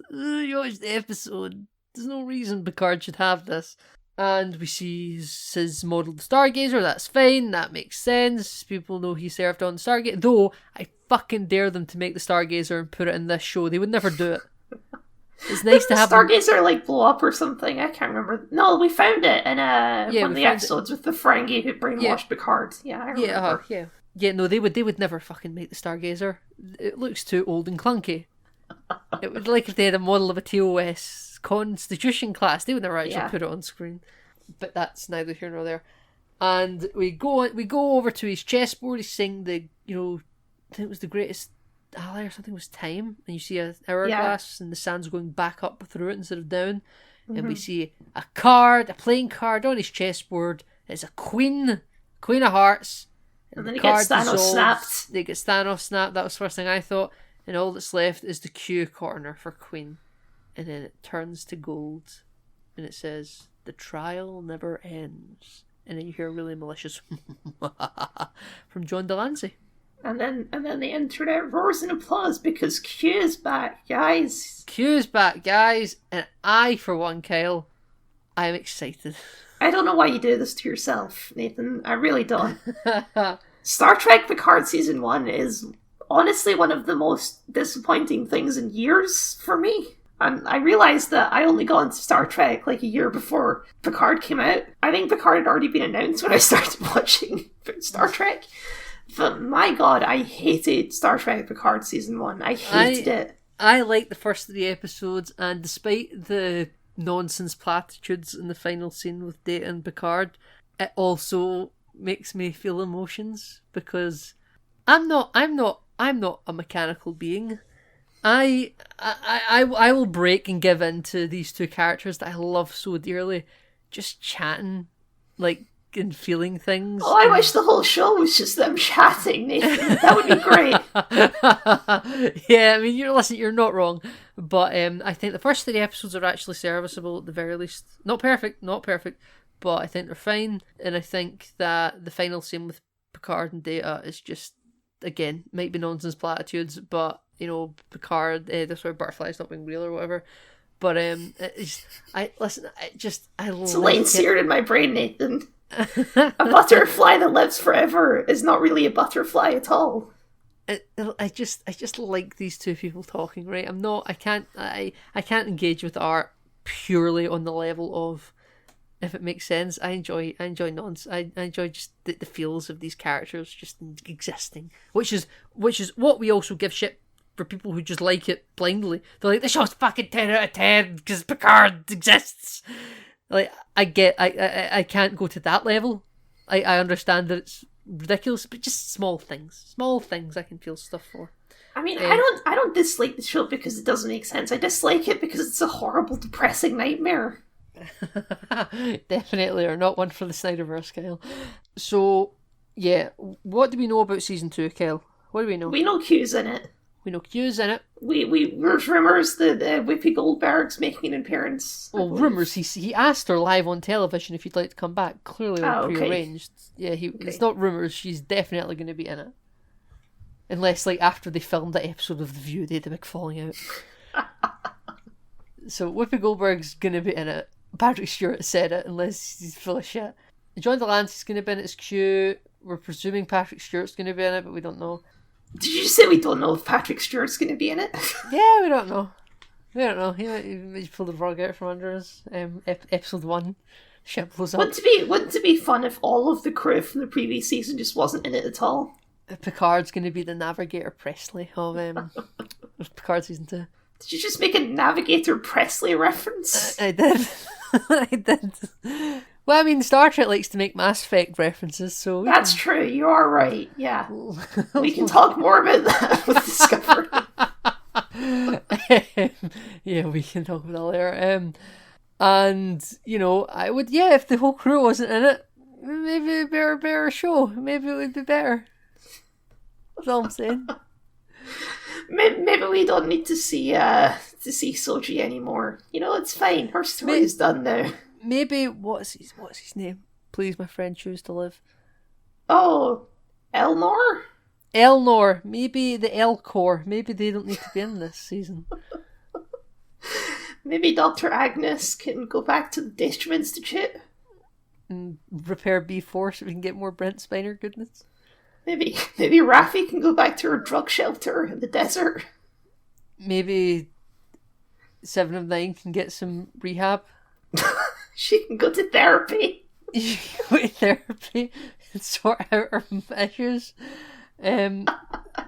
Speaker 1: You watch the episode. There's no reason Picard should have this. And we see his modelled Stargazer. That's fine. That makes sense. People know he served on the Stargazer. Though, I fucking dare them to make the Stargazer and put it in this show. They would never do it. It's nice to have
Speaker 2: Stargazer like blow up or something. I can't remember. No, we found it in one of the episodes with the Ferengi who brainwashed Picard. Yeah, I remember.
Speaker 1: Yeah, no, they would never fucking make the Stargazer. It looks too old and clunky. It would like if they had a model of a TOS Constitution class. They would never actually put it on screen. But that's neither here nor there. And we go over to his chessboard. He's saying I think it was the greatest ally or something was time. And you see an hourglass and the sand's going back up through it instead of down. Mm-hmm. And we see a playing card on his chessboard. It's a queen of hearts.
Speaker 2: And then he gets Thanos snapped.
Speaker 1: They get Thanos snapped. That was the first thing I thought. And all that's left is the Q corner for Queen. And then it turns to gold. And it says, "The trial never ends." And then you hear a really malicious from John Delancey.
Speaker 2: And then the internet roars in applause because Q is back, guys.
Speaker 1: Q is back, guys. And I, for one, Kyle, I'm excited.
Speaker 2: I don't know why you do this to yourself, Nathan. I really don't. Star Trek Picard Season 1 is honestly one of the most disappointing things in years for me. And I realised that I only got into Star Trek like a year before Picard came out. I think Picard had already been announced when I started watching Star Trek. But my god, I hated Star Trek Picard Season 1. I hated it.
Speaker 1: I liked the first 3 episodes, and despite the nonsense platitudes in the final scene with Data and Picard, it also makes me feel emotions, because I'm not a mechanical being. I will break and give in to these two characters that I love so dearly, just chatting like and feeling things.
Speaker 2: Oh, I wish the whole show was just them chatting, Nathan. That would be great.
Speaker 1: Yeah, I mean, you're not wrong. But I think the first 3 episodes are actually serviceable at the very least. Not perfect, but I think they're fine. And I think that the final scene with Picard and Data is just, again, might be nonsense platitudes, but, you know, Picard, that's why butterflies not being real or whatever. But it's a
Speaker 2: line seared in my brain, Nathan. A butterfly that lives forever is not really a butterfly at all.
Speaker 1: I just like these two people talking, right? I can't engage with art purely on the level of, if it makes sense. I enjoy nonsense. I enjoy just the feels of these characters just existing, which is what we also give shit for people who just like it blindly. They're like, the show's fucking 10 out of 10 because Picard exists. Like, I can't go to that level. I understand that it's ridiculous, but just small things I can feel stuff for.
Speaker 2: I mean, I don't dislike the show because it doesn't make sense. I dislike it because it's a horrible, depressing nightmare.
Speaker 1: Definitely, or not one for the Snyderverse, Kyle. So, yeah, what do we know about season 2, Kyle? What do we know?
Speaker 2: We know Q's in it.
Speaker 1: There's
Speaker 2: rumours that Whoopi Goldberg's making an appearance.
Speaker 1: Well, rumours. He asked her live on television if you'd like to come back. Clearly, prearranged. Yeah, It's not rumours. She's definitely going to be in it. Unless, like, after they filmed that episode of The View, they had a big falling out. So Whoopi Goldberg's going to be in it. Patrick Stewart said it, unless he's full of shit. John Delancey's going to be in it as Q. We're presuming Patrick Stewart's going to be in it, but we don't know.
Speaker 2: Did you say we don't know if Patrick Stewart's going to be in it?
Speaker 1: Yeah, we don't know. He might pull the rug out from under us. Episode 1, ship blows up.
Speaker 2: Wouldn't it be fun if all of the crew from the previous season just wasn't in it at all?
Speaker 1: Picard's going to be the Navigator Presley of Picard season 2.
Speaker 2: Did you just make a Navigator Presley reference?
Speaker 1: I did. I did. Well, I mean, Star Trek likes to make Mass Effect references, so...
Speaker 2: That's true, you are right, yeah. We can talk more about that with Discovery.
Speaker 1: Yeah, we can talk about that later. And, you know, I would, if the whole crew wasn't in it, maybe it'd be a better show. Maybe it would be better. That's all I'm saying.
Speaker 2: Maybe we don't need to see Soji anymore. You know, it's fine. Her story's done now.
Speaker 1: Maybe what's his name? Please, my friend, choose to live.
Speaker 2: Oh, Elnor.
Speaker 1: Maybe the Elcor. Maybe they don't need to be in this season.
Speaker 2: Maybe Dr. Agnes can go back to the Daystrom Institute
Speaker 1: and repair B4 so we can get more Brent Spiner goodness.
Speaker 2: Maybe Raffi can go back to her drug shelter in the desert.
Speaker 1: Maybe 7 of 9 can get some rehab.
Speaker 2: She can go to therapy.
Speaker 1: She can go to therapy and sort out her issues in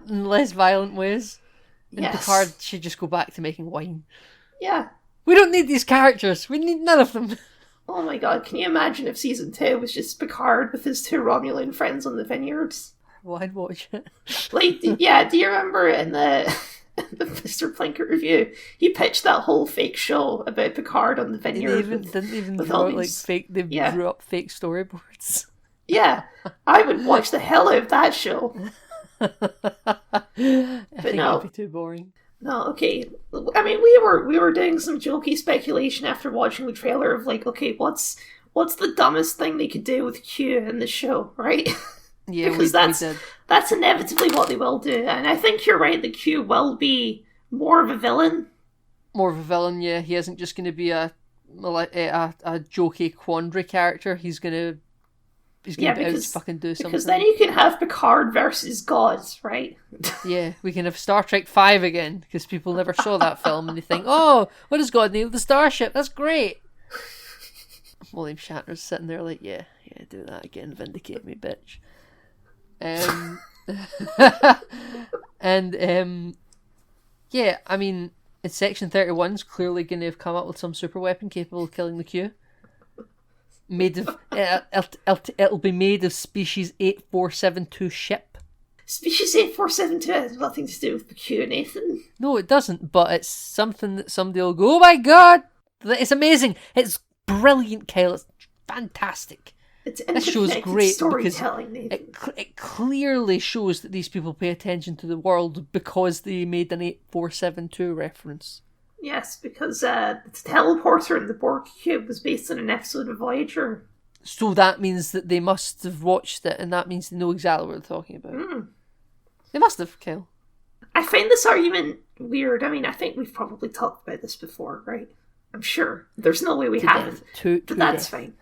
Speaker 1: less violent ways. And Picard should just go back to making wine.
Speaker 2: Yeah.
Speaker 1: We don't need these characters. We need none of them.
Speaker 2: Oh my god, can you imagine if season 2 was just Picard with his 2 Romulan friends on the vineyards?
Speaker 1: Well, I'd watch it.
Speaker 2: Like, yeah, do you remember in the Mr. Plinkett review, he pitched that whole fake show about Picard on the vineyard.
Speaker 1: They didn't even draw like fake. They drew up fake storyboards.
Speaker 2: Yeah, I would watch the hell out of that show.
Speaker 1: I think
Speaker 2: no,
Speaker 1: it'd be too boring.
Speaker 2: No, okay. I mean, we were doing some jokey speculation after watching the trailer of like, okay, what's the dumbest thing they could do with Q in the show, right?
Speaker 1: Yeah,
Speaker 2: because that's inevitably what they will do, and I think you're right. The Q will be more of a villain.
Speaker 1: More of a villain, yeah. He isn't just going to be a jokey quandary character. He's going to be out to fucking do something.
Speaker 2: Because then you can have Picard versus God, right?
Speaker 1: Yeah, we can have Star Trek 5 again, because people never saw that film and they think, oh, what does God need with the starship? That's great. William Shatner's sitting there like, yeah, do that again, vindicate me, bitch. Yeah, I mean, in Section 31's clearly going to have come up with some super weapon capable of killing the Q. Made of it'll be made of species 8472 ship.
Speaker 2: Species 8472 has nothing to do with the Q, Nathan.
Speaker 1: No, it doesn't, but it's something that somebody will go, oh my god, it's amazing, it's brilliant, Kyle, it's fantastic.
Speaker 2: It's
Speaker 1: This show's
Speaker 2: interconnected
Speaker 1: great because
Speaker 2: storytelling, Nathan.
Speaker 1: it clearly shows that these people pay attention to the world because they made an 8472 reference.
Speaker 2: Yes, because the teleporter in the Borg cube was based on an episode of Voyager.
Speaker 1: So that means that they must have watched it, and that means they know exactly what they're talking about. They must have, Kel.
Speaker 2: I find this argument weird. I mean, I think we've probably talked about this before, right? I'm sure. There's no way we haven't. But that's fine.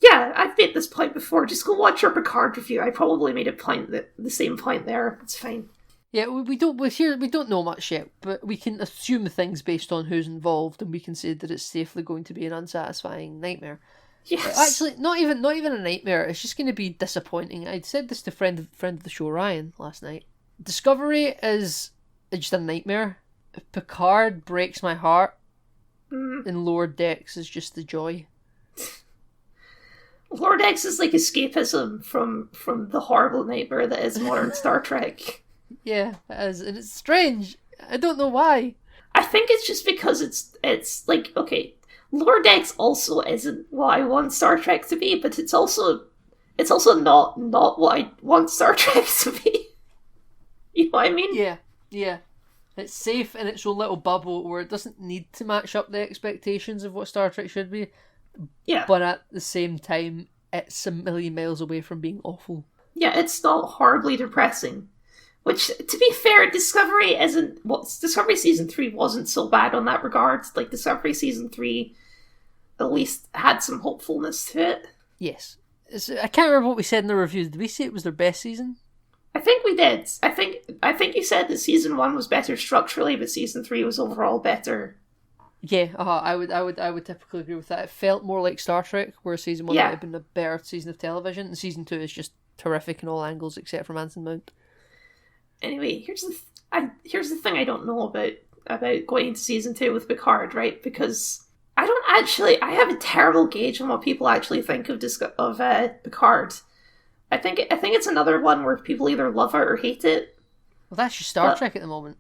Speaker 2: Yeah, I've made this point before. Just go watch our Picard review. I probably made the same point there. It's fine.
Speaker 1: Yeah, we don't know much yet, but we can assume things based on who's involved, and we can say that it's safely going to be an unsatisfying nightmare.
Speaker 2: Yes.
Speaker 1: Actually, not even a nightmare. It's just going to be disappointing. I said this to friend of the show Ryan last night. Discovery is just a nightmare. Picard breaks my heart, and Lower Decks is just the joy.
Speaker 2: Lower Decks is like escapism from the horrible nightmare that is modern Star Trek.
Speaker 1: Yeah, it is, and it's strange. I don't know why.
Speaker 2: I think it's just because it's like, okay, Lower Decks also isn't what I want Star Trek to be, but it's also not what I want Star Trek to be. You know what I mean?
Speaker 1: Yeah. It's safe in its own little bubble where it doesn't need to match up the expectations of what Star Trek should be.
Speaker 2: Yeah.
Speaker 1: But at the same time, it's a million miles away from being awful.
Speaker 2: Yeah, it's not horribly depressing. Which, to be fair, Discovery Season 3 wasn't so bad on that regard. Like, Discovery Season 3 at least had some hopefulness to it.
Speaker 1: Yes. I can't remember what we said in the reviews. Did we say it was their best season?
Speaker 2: I think we did. I think you said that Season 1 was better structurally, but Season 3 was overall better.
Speaker 1: Yeah, I would typically agree with that. It felt more like Star Trek, where Season 1 might have been a better season of television, and Season 2 is just terrific in all angles except for Manson Mount.
Speaker 2: Anyway, here's the thing I don't know about going into Season 2 with Picard, right? Because I have a terrible gauge on what people actually think of Picard. I think it's another one where people either love it or hate it.
Speaker 1: Well, that's just Star Trek at the moment.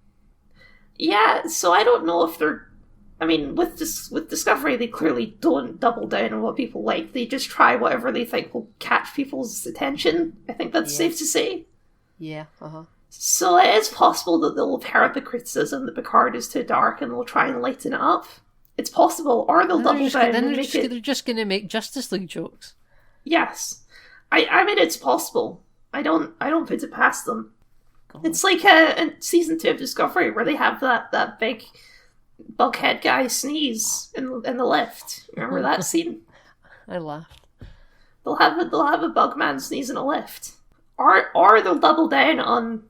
Speaker 2: Yeah, so I don't know if they're... I mean, with Discovery, they clearly don't double down on what people like. They just try whatever they think will catch people's attention. I think that's safe to say.
Speaker 1: Yeah,
Speaker 2: So it is possible that they'll have heard the criticism that Picard is too dark and they'll try and lighten it up. It's possible, or they'll double down and make it...
Speaker 1: They're just going to make Justice League jokes.
Speaker 2: Yes. I mean, it's possible. I don't put it past them. God. It's like in Season 2 of Discovery where they have that big bughead guy sneeze in the lift. Remember that scene?
Speaker 1: I laughed.
Speaker 2: They'll have a bug man sneeze in a lift. Or they'll double down on,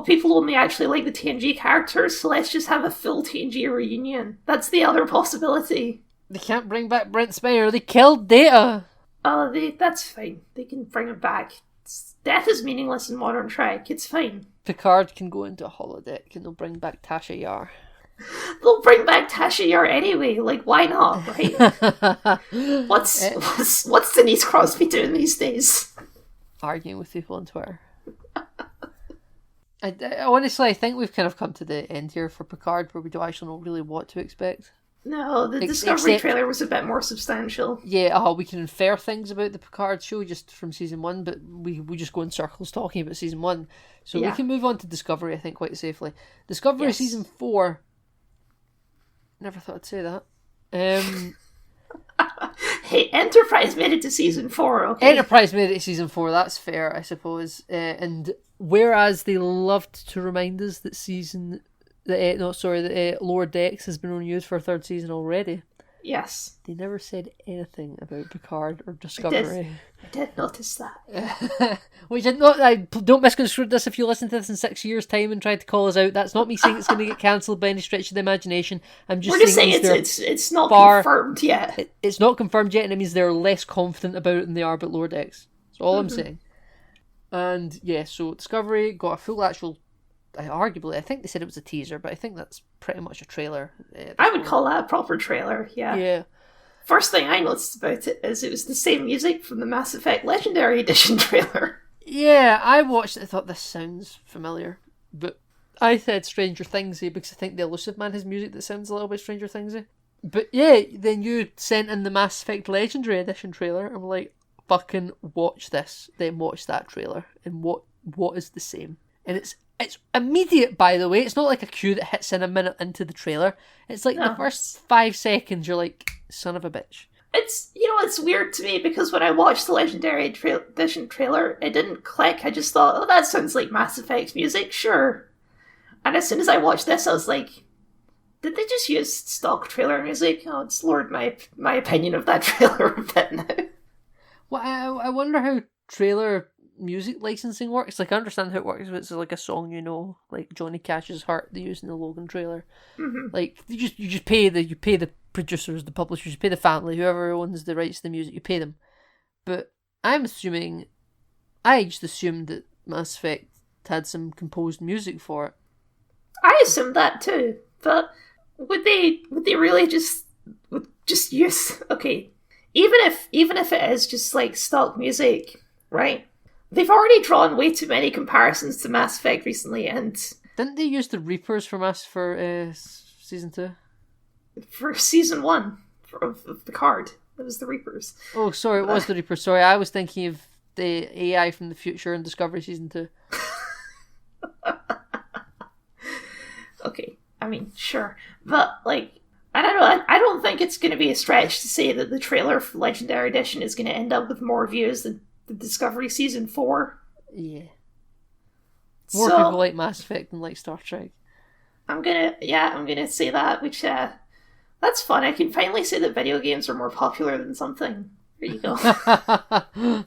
Speaker 2: people only actually like the TNG characters, so let's just have a full TNG reunion. That's the other possibility.
Speaker 1: They can't bring back Brent Spiner. They killed Data.
Speaker 2: Oh, that's fine. They can bring him back. Death is meaningless in modern Trek. It's fine.
Speaker 1: Picard can go into a holodeck and they'll bring back Tasha Yar.
Speaker 2: They'll bring back Tasha Yar anyway. Like, why not, right? What's Denise Crosby doing these days?
Speaker 1: Arguing with people on Twitter. I honestly, I think we've kind of come to the end here for Picard, where we don't actually know really what to expect.
Speaker 2: No, the Discovery trailer was a bit more substantial.
Speaker 1: Yeah, we can infer things about the Picard show just from Season 1, but we just go in circles talking about Season 1. So we can move on to Discovery, I think, quite safely. Discovery Season 4... Never thought I'd say that.
Speaker 2: Hey, Enterprise made it to Season 4, okay?
Speaker 1: Enterprise made it to Season 4, that's fair, I suppose. And whereas they loved to remind us that Lower Decks has been renewed for a third season already.
Speaker 2: Yes.
Speaker 1: They never said anything about Picard or Discovery.
Speaker 2: I did notice that.
Speaker 1: Which don't misconstrue this if you listen to this in 6 years' time and try to call us out. That's not me saying it's going to get cancelled by any stretch of the imagination. I'm just saying
Speaker 2: it's not confirmed yet.
Speaker 1: It's not confirmed yet, and it means they're less confident about it than they are about Lower Decks. That's all I'm saying. And yeah, so Discovery got a full actual... Arguably, I think they said it was a teaser, but I think that's pretty much a trailer.
Speaker 2: I would call that a proper trailer, yeah.
Speaker 1: Yeah.
Speaker 2: First thing I noticed about it is it was the same music from the Mass Effect Legendary Edition trailer.
Speaker 1: Yeah, I watched it and thought this sounds familiar, but I said Stranger Thingsy because I think the Elusive Man has music that sounds a little bit Stranger Thingsy. But yeah, then you sent in the Mass Effect Legendary Edition trailer, and I'm like, fucking watch this, then watch that trailer, and what is the same. And it's immediate, by the way. It's not like a cue that hits in a minute into the trailer. It's like the first 5 seconds, you're like, son of a bitch.
Speaker 2: It's, it's weird to me because when I watched the Legendary Edition trailer, it didn't click. I just thought, oh, that sounds like Mass Effect music, sure. And as soon as I watched this, I was like, did they just use stock trailer music? Oh, it's lowered my opinion of that trailer a bit now.
Speaker 1: Well, I wonder how trailer music licensing works. Like, I understand how it works if it's like a song, like Johnny Cash's Heart they use in the Logan trailer. Mm-hmm. Like, you just pay the producers, the publishers, you pay the family, whoever owns the rights to the music, you pay them. But I just assumed that Mass Effect had some composed music for it.
Speaker 2: I assumed that too, but would they really just use, okay, even if it is just like stock music, right? They've already drawn way too many comparisons to Mass Effect recently, and
Speaker 1: didn't they use the Reapers for season 2?
Speaker 2: For season 1 of Picard, it was the Reapers.
Speaker 1: Oh, sorry, it was the Reapers. Sorry, I was thinking of the AI from the future in Discovery season 2.
Speaker 2: Okay, I mean, sure, but like, I don't know. I don't think it's going to be a stretch to say that the trailer for Legendary Edition is going to end up with more views than the Discovery season 4.
Speaker 1: Yeah. More people like Mass Effect than like Star Trek. I'm
Speaker 2: gonna say that, which that's fun. I can finally say that video games are more popular than something. There you go. To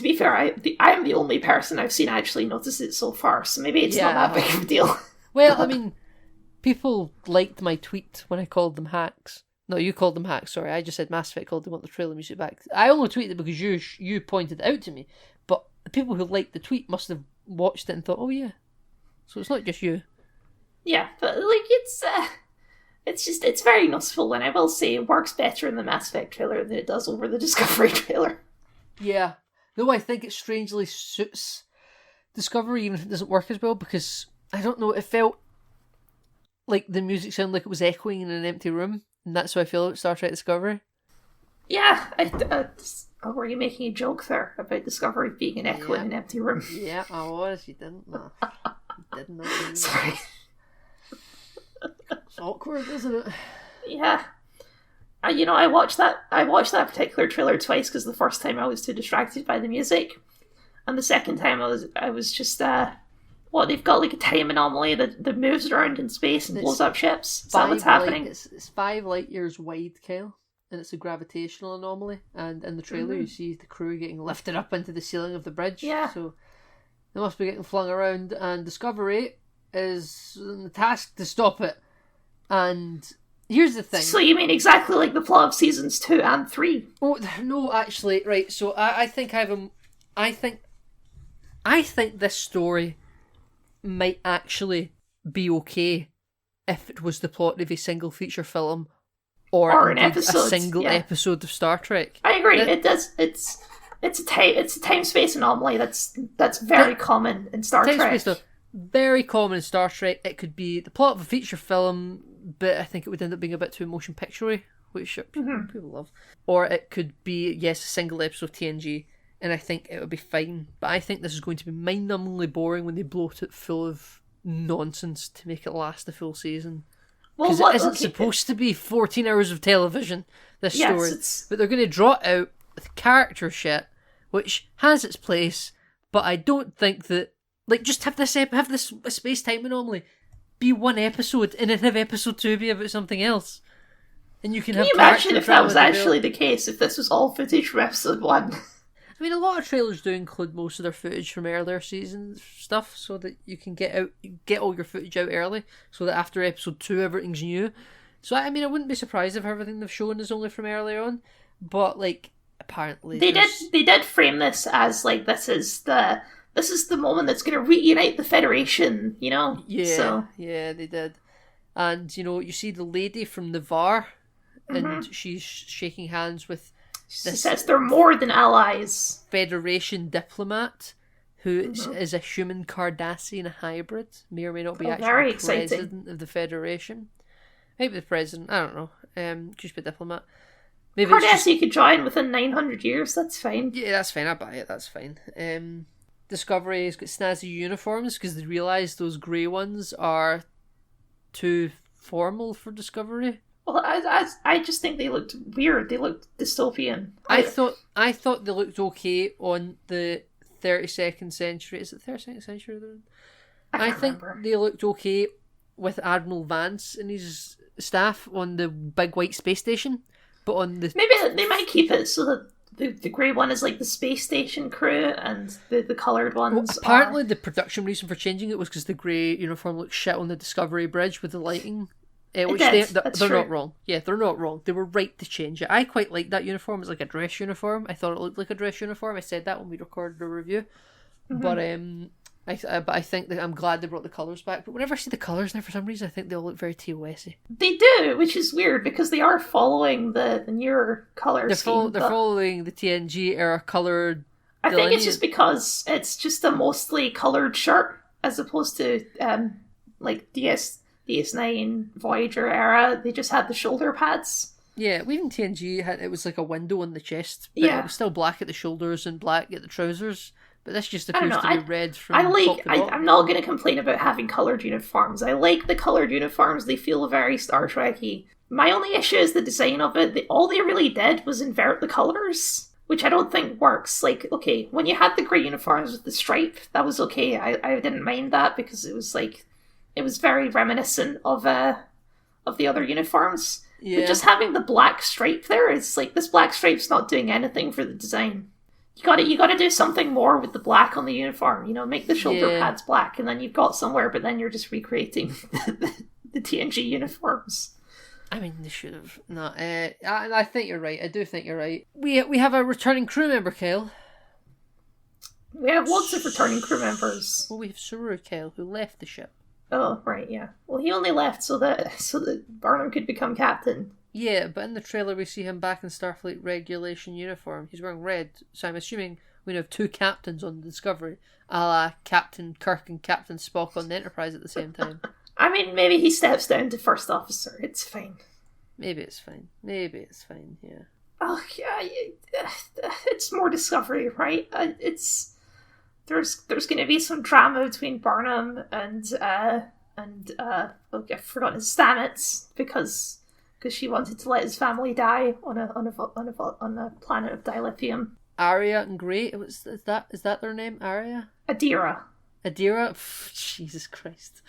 Speaker 2: be fair, I'm the only person I've seen actually notice it so far, so maybe it's not that big of a deal.
Speaker 1: Well, I mean, people liked my tweet when I called them hacks. No, you called them hacks, sorry. I just said Mass Effect called they want the trailer music back. I only tweeted it because you pointed it out to me. But the people who liked the tweet must have watched it and thought, oh yeah. So it's not just you.
Speaker 2: Yeah, but like it's very noticeable, and I will say it works better in the Mass Effect trailer than it does over the Discovery trailer.
Speaker 1: Yeah. Though I think it strangely suits Discovery, even if it doesn't work as well, because, I don't know, it felt like the music sounded like it was echoing in an empty room, and that's how I feel about Star Trek Discovery.
Speaker 2: Yeah, were you making a joke there about Discovery being an echo in an empty room?
Speaker 1: Yeah, I was. You didn't know. You didn't know.
Speaker 2: Sorry.
Speaker 1: It's awkward, isn't it?
Speaker 2: Yeah. I watched that particular trailer twice because the first time I was too distracted by the music, and the second time I was just they've got like a time anomaly that moves around in space and blows up ships. Is that what's happening?
Speaker 1: It's 5 light years wide, Kyle, and it's a gravitational anomaly. And in the trailer, you see the crew getting lifted up into the ceiling of the bridge.
Speaker 2: Yeah.
Speaker 1: So they must be getting flung around, and Discovery is the task to stop it. And here's the thing.
Speaker 2: So you mean exactly like the plot of seasons 2 and 3?
Speaker 1: Oh no, actually, right. So I think I think this story might actually be okay if it was the plot of a single feature film or
Speaker 2: an episode,
Speaker 1: a single episode of Star Trek.
Speaker 2: I agree. It does. It's a time space anomaly that's very common in Star Trek.
Speaker 1: Very common in Star Trek. It could be the plot of a feature film, but I think it would end up being a bit too motion picture-y, which people love. Or it could be, a single episode of TNG, and I think it would be fine. But I think this is going to be mind-numbingly boring when they bloat it full of nonsense to make it last the full season. Because it isn't supposed to be 14 hours of television, this story. But they're going to draw it out with character shit, which has its place, but I don't think that... Like, just have this space-time anomaly be one episode, and then have episode 2 be about something else. And you can
Speaker 2: imagine if that was actually the case, if this was all footage from episode 1?
Speaker 1: I mean, a lot of trailers do include most of their footage from earlier season stuff, so that you can get all your footage out early, so that after episode 2 everything's new. So I mean, I wouldn't be surprised if everything they've shown is only from earlier on, but like apparently
Speaker 2: they did frame this as like this is the moment that's going to reunite the Federation, you know?
Speaker 1: Yeah, yeah, they did. And, you see the lady from Navarre, and she's shaking hands with
Speaker 2: she says they're more than allies.
Speaker 1: Federation diplomat, who is a human Cardassian hybrid, may or may not be actually the president of the Federation. Maybe the president, I don't know. Just be a diplomat. Maybe
Speaker 2: Hard
Speaker 1: it's
Speaker 2: as you could join within 900 years, that's fine.
Speaker 1: Yeah, that's fine. I buy it. That's fine. Discovery has got snazzy uniforms because they realise those grey ones are too formal for Discovery.
Speaker 2: Well, I just think they looked weird. They looked dystopian.
Speaker 1: I thought they looked okay on the 32nd century. Is it 32nd century? I think they looked okay with Admiral Vance and his staff on the big white space station, but on the
Speaker 2: maybe they might keep it so that the grey one is like the space station crew, and the coloured ones.
Speaker 1: Apparently, the production reason for changing it was because the grey uniform looked shit on the Discovery Bridge with the lighting. Which they're not wrong. Yeah, they're not wrong. They were right to change it. I quite like that uniform. It's like a dress uniform. I thought it looked like a dress uniform. I said that when we recorded the review. But I think that I'm glad they brought the colours back. But whenever I see the colours now, for some reason, I think they all look very TOS-y.
Speaker 2: They do, which is weird because they are following the newer colour scheme.
Speaker 1: They're following the TNG era coloured.
Speaker 2: I think it's just because it's just a mostly coloured shirt as opposed to like DS9 Voyager era. They just had the shoulder pads.
Speaker 1: Yeah, even TNG it was like a window on the chest, but it was still black at the shoulders and black at the trousers. But this just appears to be red from top to bottom.
Speaker 2: I'm not going to complain about having coloured uniforms. I like the coloured uniforms. They feel very Star Trek-y. My only issue is the design of it. All they really did was invert the colours, which I don't think works. Like, okay, when you had the grey uniforms with the stripe, that was okay. I didn't mind that because it was like, it was very reminiscent of the other uniforms. Yeah. But just having the black stripe there, it's like, this black stripe's not doing anything for the design. You gotta do something more with the black on the uniform. You know, make the shoulder pads black, and then you've got somewhere. But then you're just recreating the TNG uniforms.
Speaker 1: I mean, they should have. No, I think you're right. I do think you're right. We have a returning crew member, Kyle.
Speaker 2: We have lots of returning crew members.
Speaker 1: Well, we have Saru, Kyle, who left the ship.
Speaker 2: Oh, right, yeah. Well, he only left so that Burnham could become captain.
Speaker 1: Yeah, but in the trailer we see him back in Starfleet regulation uniform. He's wearing red, so I'm assuming we have two captains on the Discovery, a la Captain Kirk and Captain Spock on the Enterprise at the same time.
Speaker 2: I mean, maybe he steps down to first officer. It's fine.
Speaker 1: Maybe it's fine, yeah.
Speaker 2: Oh, yeah, it's more Discovery, right? There's going to be some drama between Burnham and I've forgotten his Stamets because she wanted to let his family die on a planet of dilithium.
Speaker 1: Arya and Grey, is that their name? Arya?
Speaker 2: Adira.
Speaker 1: Pff, Jesus Christ.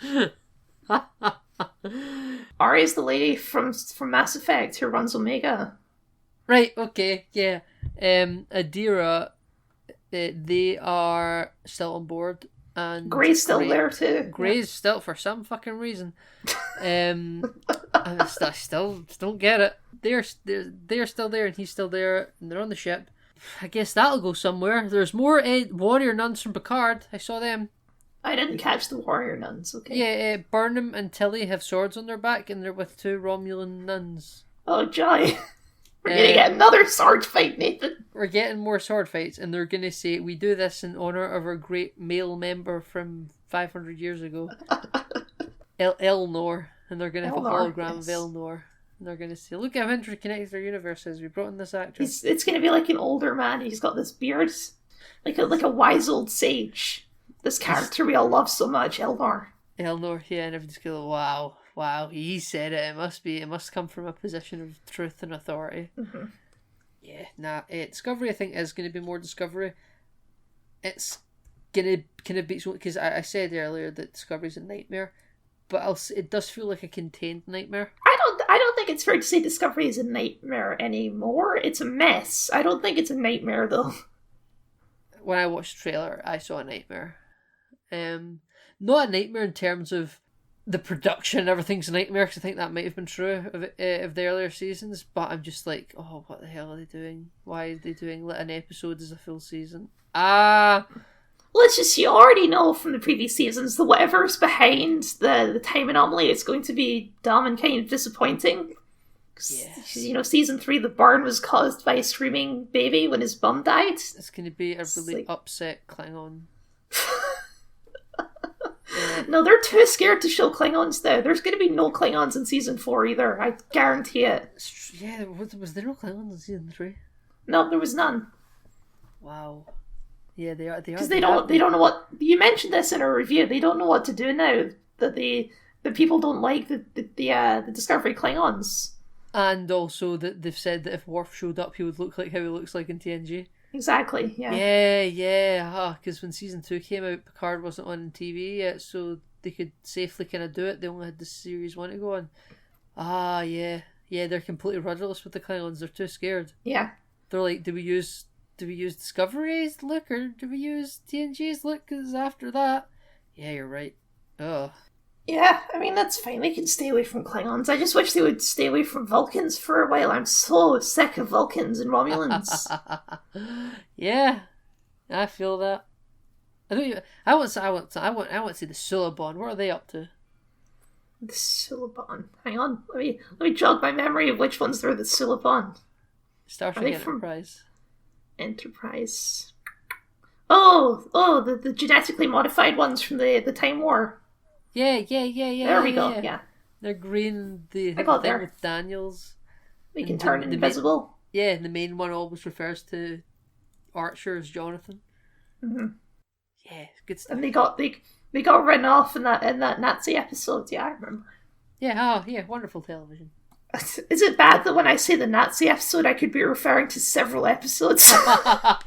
Speaker 2: Arya's the lady from Mass Effect who runs Omega.
Speaker 1: Right. Okay. Yeah. Adira. They are still on board, and
Speaker 2: Grey's still there too.
Speaker 1: Grey's still, for some fucking reason. I still don't get it. They're still there, and he's still there, and they're on the ship. I guess that'll go somewhere. There's more warrior nuns from Picard. I saw them.
Speaker 2: I didn't catch the warrior nuns. Okay.
Speaker 1: Yeah, Burnham and Tilly have swords on their back, and they're with two Romulan nuns.
Speaker 2: Oh, joy. We're going to get another sword fight, Nathan.
Speaker 1: We're getting more sword fights, and they're going to say, we do this in honour of our great male member from 500 years ago. Elnor. And they're going to have a hologram of Elnor. And they're going to say, look how interconnected our universe is. We brought in this actor.
Speaker 2: It's going to be like an older man. He's got this beard. Like a wise old sage. This character we all love so much, Elnor.
Speaker 1: Elnor, yeah, and everybody's going, wow, he said it. It must come from a position of truth and authority.
Speaker 2: Mm-hmm.
Speaker 1: Yeah, Discovery, I think, is going to be more Discovery. It's going to kind of be, because I said earlier that Discovery's a nightmare, but it does feel like a contained nightmare.
Speaker 2: I don't think it's fair to say Discovery is a nightmare anymore. It's a mess. I don't think it's a nightmare, though.
Speaker 1: When I watched the trailer, I saw a nightmare. Not a nightmare in terms of the production, everything's a nightmare, because I think that might have been true of the earlier seasons, but I'm just like, oh, what the hell are they doing? Why are they doing an episode as a full season?
Speaker 2: Well, it's just, you already know from the previous seasons that whatever's behind the time anomaly is going to be dumb and kind of disappointing. Yes. You know, season 3, the burn was caused by a screaming baby when his bum died.
Speaker 1: It's going to be a really upset Klingon.
Speaker 2: No, they're too scared to show Klingons now. There's going to be no Klingons in season 4 either. I guarantee it.
Speaker 1: Yeah, was there no Klingons in season 3?
Speaker 2: No, there was none.
Speaker 1: Wow. Yeah, they are.
Speaker 2: Because they don't know what. You mentioned this in a review. They don't know what to do now. That the people don't like the Discovery Klingons.
Speaker 1: And also that they've said that if Worf showed up, he would look like how he looks like in TNG.
Speaker 2: Exactly, yeah.
Speaker 1: Yeah. Because when season 2 came out, Picard wasn't on TV yet, so they could safely kind of do it. They only had the series 1 to go on. Yeah, they're completely rudderless with the Klingons. They're too scared.
Speaker 2: Yeah.
Speaker 1: They're like, do we use Discovery's look or do we use TNG's look? Because after that, yeah, you're right. Oh.
Speaker 2: Yeah, I mean, that's fine. They can stay away from Klingons. I just wish they would stay away from Vulcans for a while. I'm so sick of Vulcans and Romulans.
Speaker 1: Yeah, I feel that. I want to see the Suliban. What are they up to?
Speaker 2: The Suliban. Hang on. Let me jog my memory of which ones are the Suliban.
Speaker 1: Star Trek Enterprise.
Speaker 2: Enterprise. Oh, the genetically modified ones from the Time War.
Speaker 1: Yeah.
Speaker 2: There we go. Yeah.
Speaker 1: They're green.
Speaker 2: I got there.
Speaker 1: With Daniels.
Speaker 2: They can turn invisible.
Speaker 1: And the main one always refers to Archer as Jonathan.
Speaker 2: Mm-hmm.
Speaker 1: Yeah, good stuff.
Speaker 2: And they got written off in that Nazi episode. Yeah, I remember.
Speaker 1: Yeah. Wonderful television.
Speaker 2: Is it bad that when I say the Nazi episode, I could be referring to several episodes?
Speaker 1: A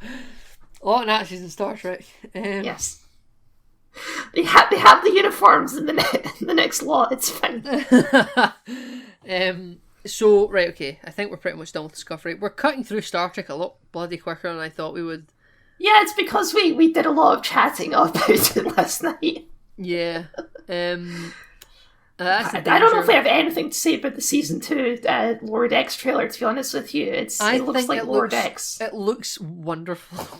Speaker 1: lot of Nazis in Star Trek.
Speaker 2: Yes. They have the uniforms in the next lot. It's fine.
Speaker 1: So, right, okay. I think we're pretty much done with Discovery. We're cutting through Star Trek a lot bloody quicker than I thought we would.
Speaker 2: Yeah, it's because we did a lot of chatting about it last night.
Speaker 1: Yeah.
Speaker 2: I don't know if we have anything to say about the season 2 Lower Decks trailer, to be honest with you. It looks like Lower Decks.
Speaker 1: It looks wonderful.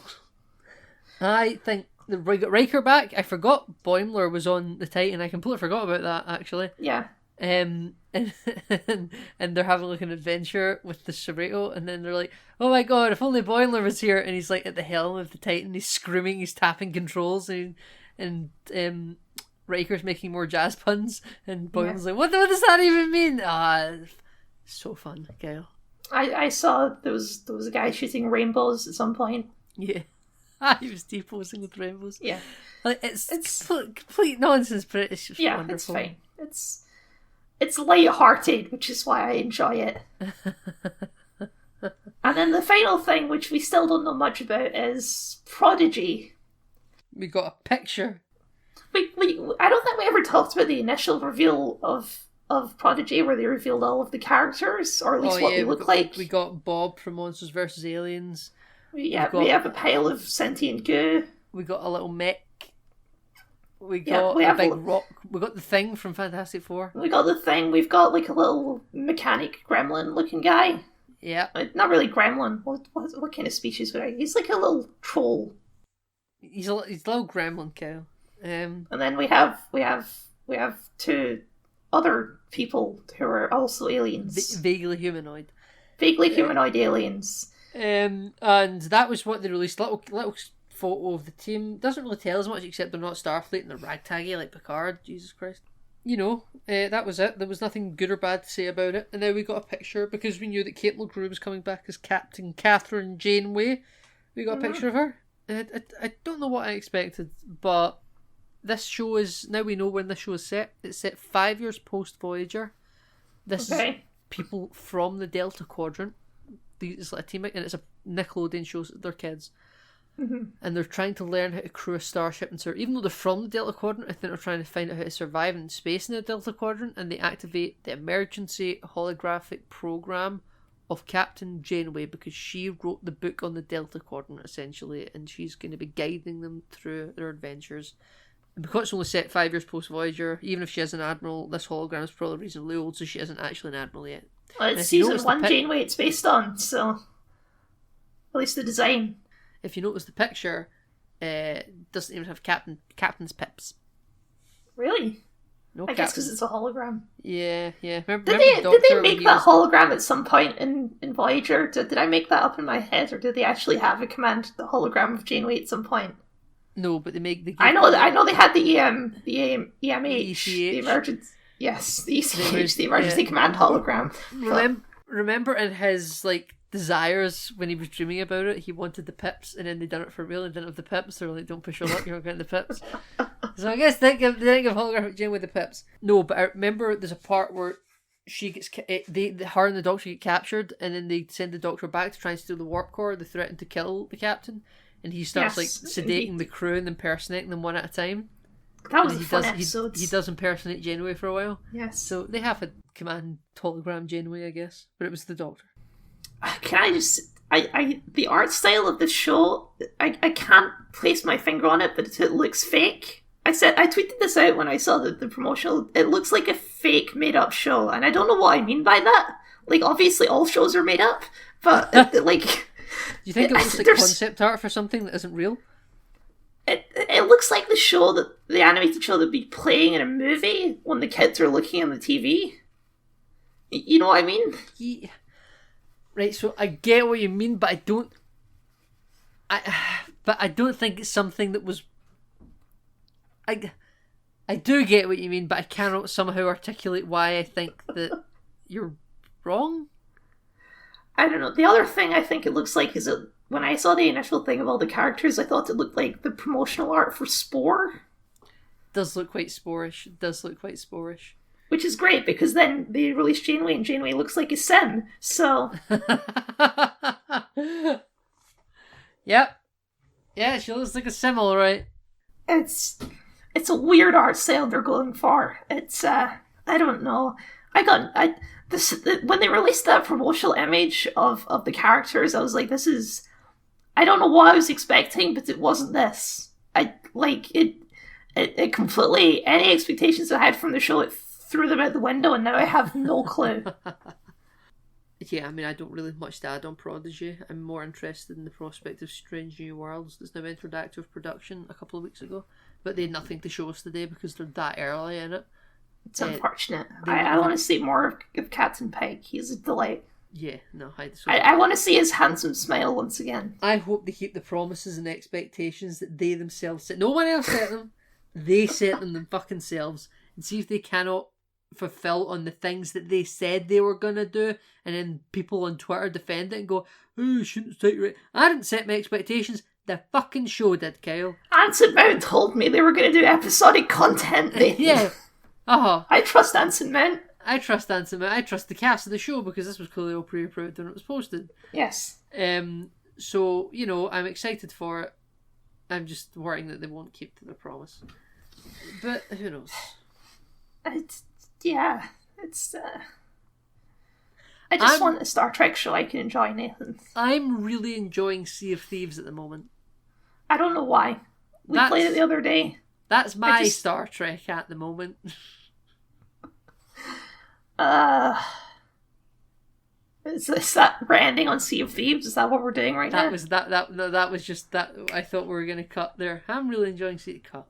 Speaker 1: I think we got Riker back. I forgot Boimler was on the Titan. I completely forgot about that, actually.
Speaker 2: Yeah.
Speaker 1: And they're having like an adventure with the Cerrito, and then they're like, "Oh my god, if only Boimler was here!" And he's like at the helm of the Titan. He's screaming. He's tapping controls, and Riker's making more jazz puns, and Boimler's like, "What does that even mean?" So fun, Kyle.
Speaker 2: I saw there was a guy shooting rainbows at some point.
Speaker 1: Yeah. He was deposing with rainbows.
Speaker 2: Yeah.
Speaker 1: Like, it's complete nonsense, but it's just wonderful.
Speaker 2: It's fine. It's light-hearted, which is why I enjoy it. And then the final thing, which we still don't know much about, is Prodigy.
Speaker 1: We got a picture.
Speaker 2: I don't think we ever talked about the initial reveal of Prodigy, where they revealed all of the characters, or at least what they look like.
Speaker 1: We got Bob from Monsters vs. Aliens.
Speaker 2: We have a pile of sentient goo.
Speaker 1: We got a little mech. We got a big rock. We got the Thing from Fantastic Four.
Speaker 2: We got the Thing. We've got like a little mechanic gremlin looking guy.
Speaker 1: Yeah.
Speaker 2: Not really gremlin. What kind of species would I? He's like a little troll.
Speaker 1: He's a little gremlin cow.
Speaker 2: And then we have 2 other people who are also aliens.
Speaker 1: Vaguely humanoid.
Speaker 2: Vaguely humanoid aliens.
Speaker 1: And that was what they released. Little photo of the team. Doesn't really tell us much except they're not Starfleet and they're ragtaggy like Picard. Jesus Christ. That was it. There was nothing good or bad to say about it. And now we got a picture because we knew that Kate Mulgrew was coming back as Captain Catherine Janeway. We got a picture of her. I don't know what I expected, but this show is, now we know when this show is set. It's set 5 years post Voyager. This is people from the Delta Quadrant. It's like a team, and it's a Nickelodeon show. They're kids, and they're trying to learn how to crew a starship and even though they're from the Delta Quadrant, I think they're trying to find out how to survive in space in the Delta Quadrant. And they activate the emergency holographic program of Captain Janeway because she wrote the book on the Delta Quadrant essentially, and she's going to be guiding them through their adventures. And because it's only set 5 years post Voyager, even if she is an admiral, this hologram is probably reasonably old, so she isn't actually an admiral yet.
Speaker 2: Well, it's season 1 Janeway it's based on, so at least the design.
Speaker 1: If you notice the picture, doesn't even have captain's pips.
Speaker 2: Really?
Speaker 1: No,
Speaker 2: I guess because it's a hologram.
Speaker 1: Yeah.
Speaker 2: Did they make that hologram at some point in Voyager? Did I make that up in my head, or did they actually have a command the hologram of Janeway at some point?
Speaker 1: No, but they
Speaker 2: I know they had the EMH, the emergency. Yes, the ECH, the emergency command hologram.
Speaker 1: Remember in his like desires when he was dreaming about it, he wanted the pips, and then they done it for real and didn't have the pips. They're like, "Don't push your luck, you're not getting the pips." So I guess they didn't give holographic Janeway with the pips. No, but I remember there's a part where she gets her and the Doctor get captured, and then they send the Doctor back to try and steal the warp core. They threaten to kill the captain, and he starts like sedating the crew and impersonating them one at a time.
Speaker 2: That was a fun episode.
Speaker 1: He does impersonate Janeway for a while.
Speaker 2: Yes.
Speaker 1: So they have a command hologram Janeway, I guess, but it was the Doctor.
Speaker 2: Can I just... the art style of the show, I can't place my finger on it, but it looks fake. I tweeted this out when I saw the promotional. It looks like a fake made-up show, and I don't know what I mean by that. Like, obviously all shows are made up, but like...
Speaker 1: Do you think it looks like concept art for something that isn't real?
Speaker 2: It looks like the animated show that'd be playing in a movie when the kids are looking on the TV. You know what I mean?
Speaker 1: Yeah. Right, so I get what you mean, but I don't think it's something that was... I do get what you mean, but I cannot somehow articulate why I think that you're wrong.
Speaker 2: I don't know. The other thing I think it looks like is that when I saw the initial thing of all the characters, I thought it looked like the promotional art for Spore.
Speaker 1: Does look quite sporish.
Speaker 2: Which is great, because then they release Janeway, and Janeway looks like a sim, so...
Speaker 1: Yep. Yeah, she looks like a sim, alright.
Speaker 2: It's a weird art style they're going for. It's, I don't know. When they released that promotional image of the characters, I was like, this is... I don't know what I was expecting, but it wasn't this. It completely... Any expectations I had from the show, it threw them out the window, and now I have no clue.
Speaker 1: Yeah, I mean, I don't really have much to add on Prodigy. I'm more interested in the prospect of Strange New Worlds that's now entered active production a couple of weeks ago, but they had nothing to show us today because they're that early in it.
Speaker 2: It's unfortunate. I want to see more of Captain Pike. He's a delight.
Speaker 1: Yeah, no,
Speaker 2: I want to see his handsome smile once again.
Speaker 1: I hope they keep the promises and expectations that they themselves set. No one else set them. They set them fucking selves, and see if they cannot fulfill on the things that they said they were gonna do, and then people on Twitter defend it and go, "Oh, you shouldn't set your... I didn't set my expectations. The fucking show did, Kyle."
Speaker 2: Anson Mount told me they were going to do episodic content.
Speaker 1: Yeah.
Speaker 2: I trust Anson Mount.
Speaker 1: I trust Anson Mount. I trust the cast of the show, because this was clearly all pre-approved when it was posted.
Speaker 2: Yes.
Speaker 1: So, you know, I'm excited for it. I'm just worrying that they won't keep to their promise. But who knows?
Speaker 2: I just want a Star Trek show I can enjoy, Nathan.
Speaker 1: I'm really enjoying Sea of Thieves at the moment.
Speaker 2: I don't know why. We played it the other day.
Speaker 1: That's my Star Trek at the moment.
Speaker 2: Is that we're ending on Sea of Thieves? Is that what we're doing right now?
Speaker 1: That was just that. I thought we were going to cut there. I'm really enjoying Sea of Cut.